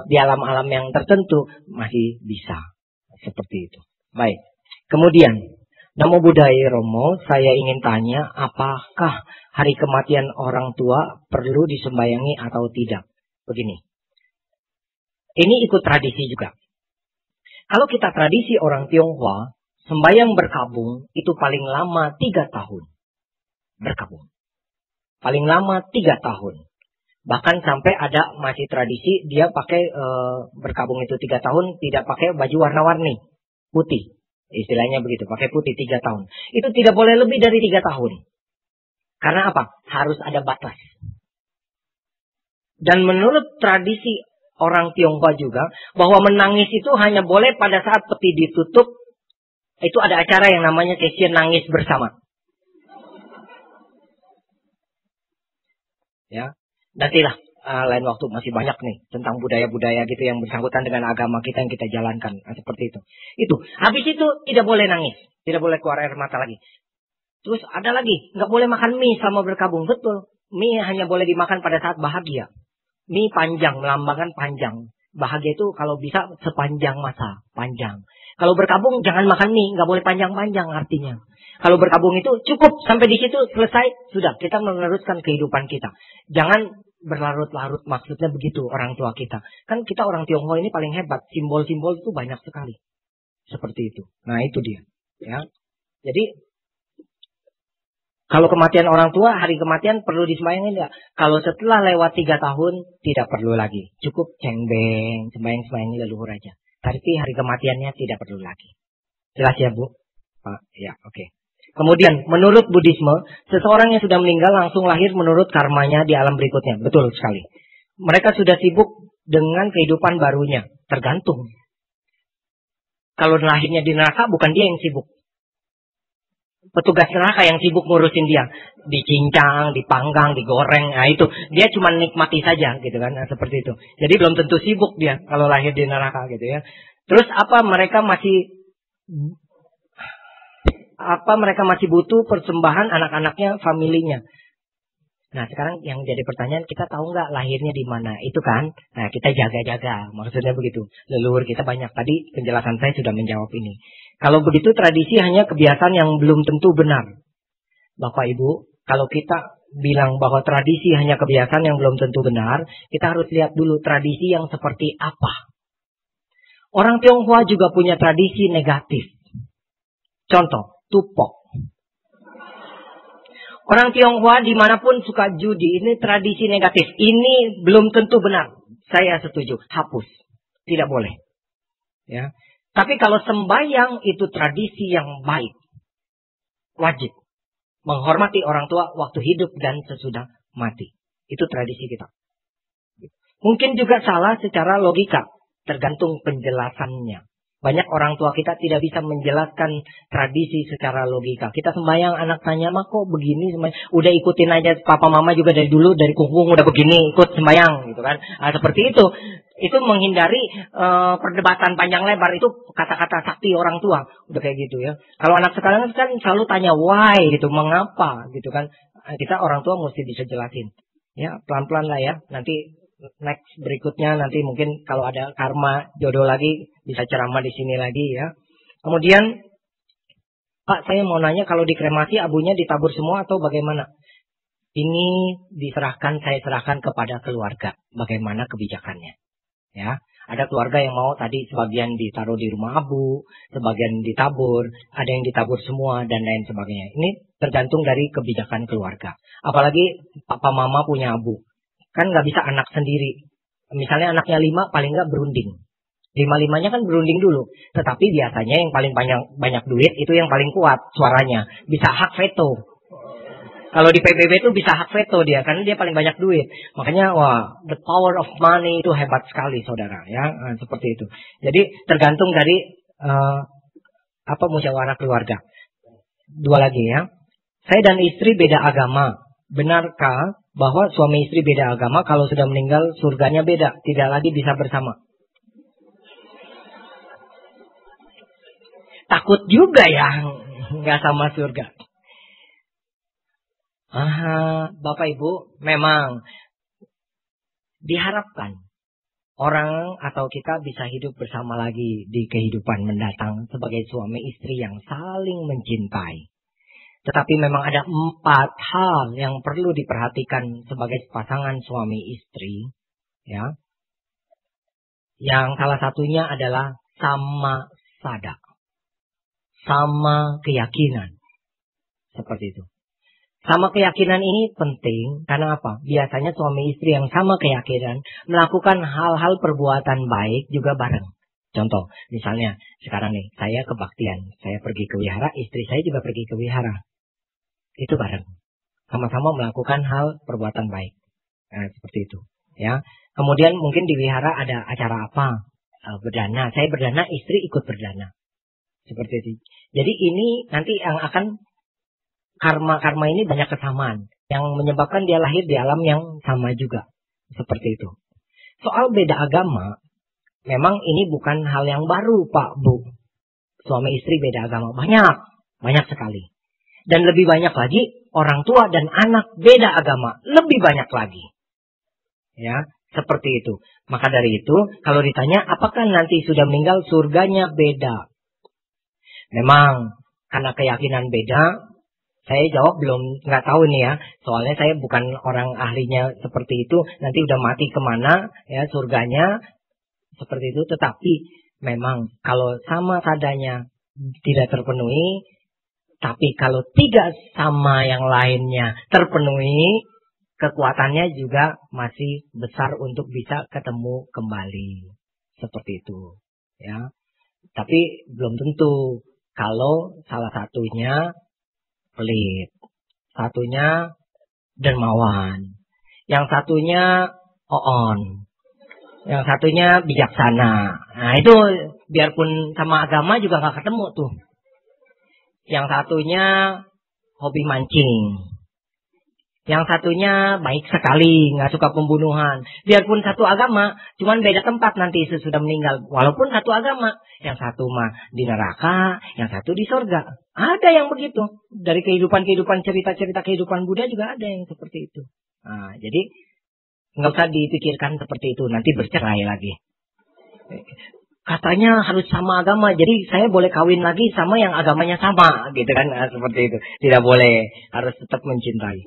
di alam-alam yang tertentu masih bisa seperti itu. Baik. Kemudian. Namo Buddhaya Romo, saya ingin tanya, apakah hari kematian orang tua perlu disembayangi atau tidak? Begini, ini ikut tradisi juga. Kalau kita tradisi orang Tionghoa, sembahyang berkabung itu paling lama 3 tahun. Berkabung. Paling lama 3 tahun. Bahkan sampai ada masih tradisi, dia pakai berkabung itu 3 tahun, tidak pakai baju warna-warni, putih. Istilahnya begitu, pakai putih 3 tahun. Itu tidak boleh lebih dari 3 tahun. Karena apa? Harus ada batas. Dan menurut tradisi orang Tionghoa juga, bahwa menangis itu hanya boleh pada saat peti ditutup. Itu ada acara yang namanya sesi nangis bersama. Ya, nantilah. Lain waktu masih banyak nih tentang budaya-budaya gitu yang bersangkutan dengan agama kita yang kita jalankan. Seperti itu. Habis itu tidak boleh nangis. Tidak boleh keluar air mata lagi. Terus ada lagi. Nggak boleh makan mie sama berkabung. Betul. Mie hanya boleh dimakan pada saat bahagia. Mie panjang, melambangkan panjang. Bahagia itu kalau bisa sepanjang masa. Panjang. Kalau berkabung jangan makan mie. Nggak boleh panjang-panjang artinya. Kalau berkabung itu cukup. Sampai di situ selesai. Sudah. Kita meneruskan kehidupan kita. Jangan berlarut-larut, maksudnya begitu orang tua kita. Kan kita orang Tionghoa ini paling hebat. Simbol-simbol itu banyak sekali. Seperti itu. Nah itu dia. Ya. Jadi kalau kematian orang tua, hari kematian perlu disembayangin enggak? Kalau setelah lewat 3 tahun, tidak perlu lagi. Cukup cengbeng, sembayang-sembayang leluhur aja. Tapi hari kematiannya tidak perlu lagi. Jelas ya Bu? Pak? Ya, oke. Kemudian, menurut Buddhisme, seseorang yang sudah meninggal langsung lahir menurut karmanya di alam berikutnya. Betul sekali. Mereka sudah sibuk dengan kehidupan barunya. Tergantung. Kalau lahirnya di neraka, bukan dia yang sibuk. Petugas neraka yang sibuk ngurusin dia. Dicincang, dipanggang, digoreng. Nah itu. Dia cuma nikmati saja gitu kan. Nah, seperti itu. Jadi belum tentu sibuk dia kalau lahir di neraka gitu ya. Terus mereka masih butuh persembahan anak-anaknya, familinya. Nah sekarang yang jadi pertanyaan, kita tahu nggak lahirnya di mana? Itu kan, nah kita jaga-jaga, maksudnya begitu. Leluhur kita banyak, tadi penjelasan saya sudah menjawab ini. Kalau begitu tradisi hanya kebiasaan yang belum tentu benar. Bapak Ibu, kalau kita bilang bahwa tradisi hanya kebiasaan yang belum tentu benar, kita harus lihat dulu tradisi yang seperti apa. Orang Tionghoa juga punya tradisi negatif. Contoh, tupok. Orang Tionghoa dimanapun suka judi. Ini tradisi negatif. Ini belum tentu benar. Saya setuju. Hapus. Tidak boleh. Ya. Tapi kalau sembahyang itu tradisi yang baik. Wajib. Menghormati orang tua waktu hidup dan sesudah mati. Itu tradisi kita. Mungkin juga salah secara logika. Tergantung penjelasannya. Banyak orang tua kita tidak bisa menjelaskan tradisi secara logika. Kita sembahyang, anak tanya, "Mak kok begini?" Udah ikutin aja, papa mama juga dari dulu, dari kungkung udah begini, ikut sembahyang gitu kan. Nah, seperti itu. Itu menghindari perdebatan panjang lebar. Itu kata-kata sakti orang tua. Udah kayak gitu ya. Kalau anak sekarang kan selalu tanya why gitu, mengapa gitu kan. Kita orang tua mesti bisa jelasin. Ya, pelan-pelan lah ya. Nanti next berikutnya nanti mungkin kalau ada karma jodoh lagi bisa ceramah di sini lagi ya. Kemudian Pak, saya mau nanya, kalau dikremasi abunya ditabur semua atau bagaimana? Ini saya serahkan kepada keluarga bagaimana kebijakannya. Ya, Ada keluarga yang mau tadi sebagian ditaruh di rumah abu, sebagian ditabur, ada yang ditabur semua, dan lain sebagainya. Ini tergantung dari kebijakan keluarga. Apalagi papa mama punya abu. Kan nggak bisa anak sendiri. Misalnya anaknya 5, paling nggak berunding. 5-5-nya kan berunding dulu. Tetapi biasanya yang paling banyak duit itu yang paling kuat suaranya. Bisa hak veto. Kalau di PBB itu bisa hak veto dia, karena dia paling banyak duit. Makanya, the power of money itu hebat sekali, saudara. Ya, seperti itu. Jadi tergantung dari musyawarah keluarga. 2 lagi ya. Saya dan istri beda agama. Benarkah bahwa suami istri beda agama kalau sudah meninggal surganya beda, tidak lagi bisa bersama? Takut juga ya, nggak sama surga. Bapak Ibu, memang diharapkan orang atau kita bisa hidup bersama lagi di kehidupan mendatang sebagai suami istri yang saling mencintai. Tetapi memang ada 4 hal yang perlu diperhatikan sebagai pasangan suami istri, ya. Yang salah satunya adalah sama sada, sama keyakinan, seperti itu. Sama keyakinan ini penting karena apa? Biasanya suami istri yang sama keyakinan melakukan hal-hal perbuatan baik juga bareng. Contoh, misalnya sekarang nih, saya kebaktian, saya pergi ke wihara, istri saya juga pergi ke wihara. Itu bareng. Sama-sama melakukan hal perbuatan baik. Nah, seperti itu. Ya. Kemudian mungkin di wihara ada acara apa? Berdana. Saya berdana, istri ikut berdana. Seperti itu. Jadi ini nanti yang akan karma ini banyak kesamaan yang menyebabkan dia lahir di alam yang sama juga. Seperti itu. Soal beda agama, memang ini bukan hal yang baru, Pak, Bu. Suami istri beda agama. Banyak sekali. Dan lebih banyak lagi orang tua dan anak beda agama. Lebih banyak lagi. Ya, seperti itu. Maka dari itu, kalau ditanya apakah nanti sudah meninggal surganya beda? Memang karena keyakinan beda. Saya jawab nggak tahu nih ya. Soalnya saya bukan orang ahlinya seperti itu. Nanti udah mati kemana ya surganya seperti itu. Tetapi memang kalau sama sadanya tidak terpenuhi, tapi kalau tidak sama yang lainnya terpenuhi, kekuatannya juga masih besar untuk bisa ketemu kembali. Seperti itu ya. Tapi belum tentu kalau salah satunya pelit, satunya dermawan, yang satunya oon, yang satunya bijaksana. Nah itu biarpun sama agama juga nggak ketemu tuh. Yang satunya hobi mancing, yang satunya baik sekali, nggak suka pembunuhan. Biarpun satu agama, cuman beda tempat nanti sesudah meninggal. Walaupun satu agama, yang satu mah di neraka, yang satu di sorga. Ada yang begitu. Dari kehidupan cerita-cerita kehidupan Buddha juga ada yang seperti itu. Nah, jadi nggak usah dipikirkan seperti itu. Nanti bercerai lagi. Katanya harus sama agama, jadi saya boleh kawin lagi sama yang agamanya sama, gitu kan? Nah, seperti itu. Tidak boleh, harus tetap mencintai.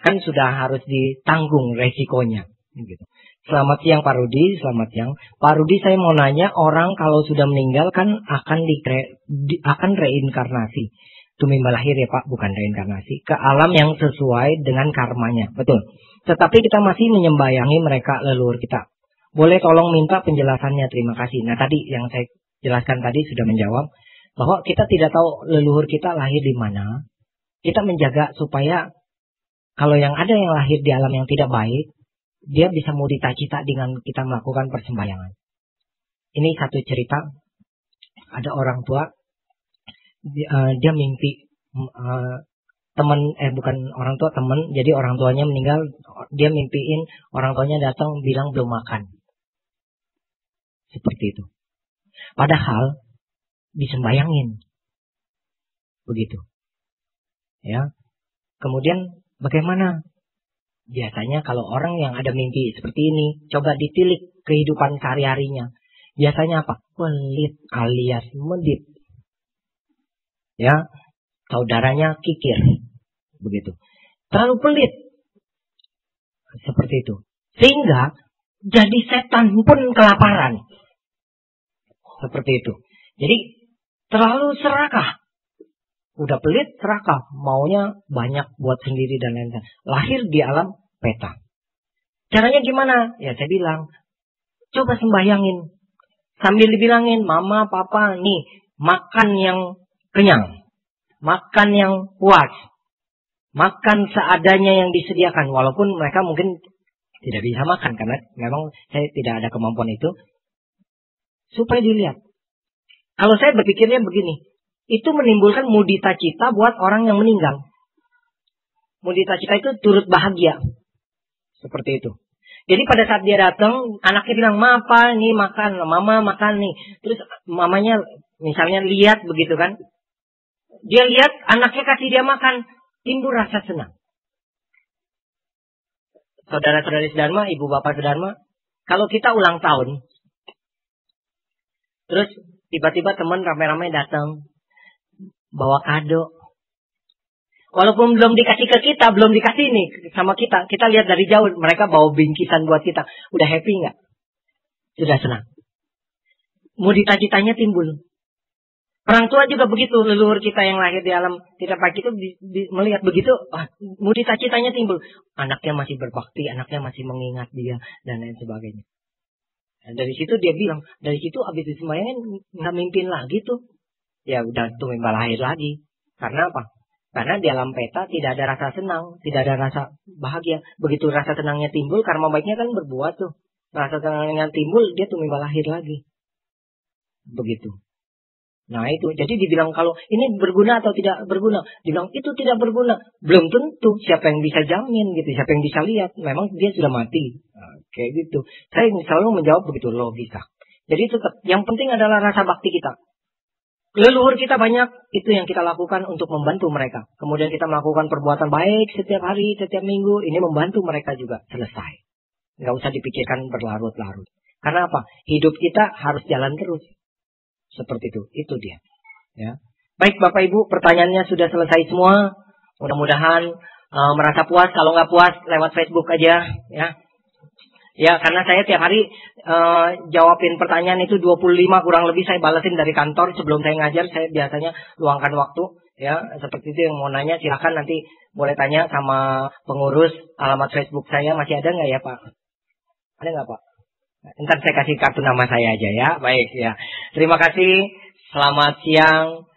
Kan sudah harus ditanggung resikonya. Gitu. Selamat siang Pak Rudi, selamat siang. Pak Rudi, saya mau nanya, orang kalau sudah meninggal kan akan reinkarnasi. Tumimba lahir ya Pak, bukan reinkarnasi. Ke alam yang sesuai dengan karmanya, betul. Tetapi kita masih menyembayangi mereka leluhur kita. Boleh tolong minta penjelasannya, terima kasih. Nah tadi yang saya jelaskan tadi sudah menjawab bahwa kita tidak tahu leluhur kita lahir di mana. Kita menjaga supaya kalau yang ada yang lahir di alam yang tidak baik, dia bisa mudita-cita dengan kita melakukan persembahyangan. Ini satu cerita, ada orang tua, dia mimpi bukan orang tua, teman. Jadi orang tuanya meninggal, dia mimpiin orang tuanya datang bilang belum makan. Seperti itu. Padahal disembayangin. Begitu. Ya. Kemudian bagaimana? Biasanya kalau orang yang ada mimpi seperti ini, coba ditilik kehidupan sehari-harinya. Biasanya apa? Pelit alias medit. Ya. Saudaranya kikir. Begitu. Terlalu pelit. Seperti itu. Sehingga jadi setan pun kelaparan. Seperti itu. Jadi terlalu serakah. Udah pelit, serakah. Maunya banyak buat sendiri dan lain-lain. Lahir di alam peta. Caranya gimana? Ya saya bilang, coba sembayangin. Sambil dibilangin, mama, papa, nih, makan yang kenyang. Makan yang puas. Makan seadanya yang disediakan. Walaupun mereka mungkin tidak bisa makan. Karena memang saya tidak ada kemampuan itu. Supaya dilihat. Kalau saya berpikirnya begini. Itu menimbulkan mudita cita buat orang yang meninggal. Mudita cita itu turut bahagia. Seperti itu. Jadi pada saat dia datang, anaknya bilang, ma, apa nih makan, mama makan nih. Terus mamanya misalnya lihat begitu kan. Dia lihat anaknya kasih dia makan. Timbul rasa senang. Saudara-saudari sedharma, ibu bapak sedharma. Kalau kita ulang tahun. Terus tiba-tiba teman ramai-ramai datang. Bawa kado. Walaupun belum dikasih ke kita, belum dikasih nih sama kita. Kita lihat dari jauh, mereka bawa bingkisan buat kita. Udah happy nggak? Sudah senang. Mudita citanya timbul. Orang tua juga begitu, leluhur kita yang lahir di alam tidak baik itu melihat begitu, mudita citanya timbul. Anaknya masih berbakti, anaknya masih mengingat dia, dan lain sebagainya. Dan dari situ dia bilang, dari situ habis disembayangin, nggak mimpin lagi tuh. Ya udah tuh mimpi lahir lagi. Karena apa? Karena di alam peta tidak ada rasa senang, tidak ada rasa bahagia. Begitu rasa senangnya timbul, karma baiknya kan berbuat tuh. Rasa senangnya timbul, dia tuh mimpi lahir lagi. Begitu. Nah itu, jadi dibilang kalau ini berguna atau tidak berguna. Dibilang itu tidak berguna. Belum tentu, siapa yang bisa jamin gitu, siapa yang bisa lihat. Memang dia sudah mati. Nah, kayak gitu. Saya selalu menjawab begitu logika. Jadi tetap, yang penting adalah rasa bakti kita. Leluhur kita banyak, itu yang kita lakukan untuk membantu mereka. Kemudian kita melakukan perbuatan baik setiap hari, setiap minggu. Ini membantu mereka juga selesai. Nggak usah dipikirkan berlarut-larut. Karena apa? Hidup kita harus jalan terus. Seperti itu dia. Ya. Baik Bapak Ibu, pertanyaannya sudah selesai semua. Mudah-mudahan merasa puas. Kalau nggak puas, lewat Facebook aja. Ya, karena saya tiap hari jawabin pertanyaan itu 25 kurang lebih saya balesin dari kantor. Sebelum saya ngajar, saya biasanya luangkan waktu. Ya, seperti itu yang mau nanya, silakan nanti boleh tanya sama pengurus. Alamat Facebook saya masih ada nggak ya Pak? Ada nggak Pak? Ntar saya kasih kartu nama saya aja ya. Baik ya. Terima kasih. Selamat siang.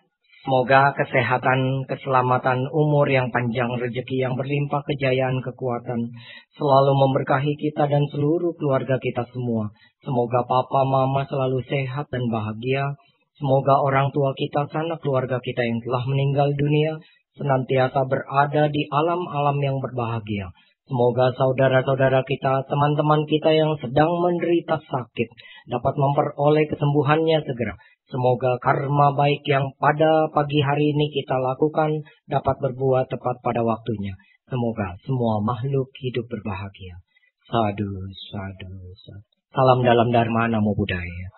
Semoga kesehatan, keselamatan, umur yang panjang, rezeki yang berlimpah, kejayaan, kekuatan selalu memberkahi kita dan seluruh keluarga kita semua. Semoga papa, mama selalu sehat dan bahagia. Semoga orang tua kita, sanak keluarga kita yang telah meninggal dunia senantiasa berada di alam-alam yang berbahagia. Semoga saudara-saudara kita, teman-teman kita yang sedang menderita sakit dapat memperoleh kesembuhannya segera. Semoga karma baik yang pada pagi hari ini kita lakukan dapat berbuah tepat pada waktunya. Semoga semua makhluk hidup berbahagia. Sadhu, sadhu, sadhu. Salam dalam Dharma, Namo Buddhaya.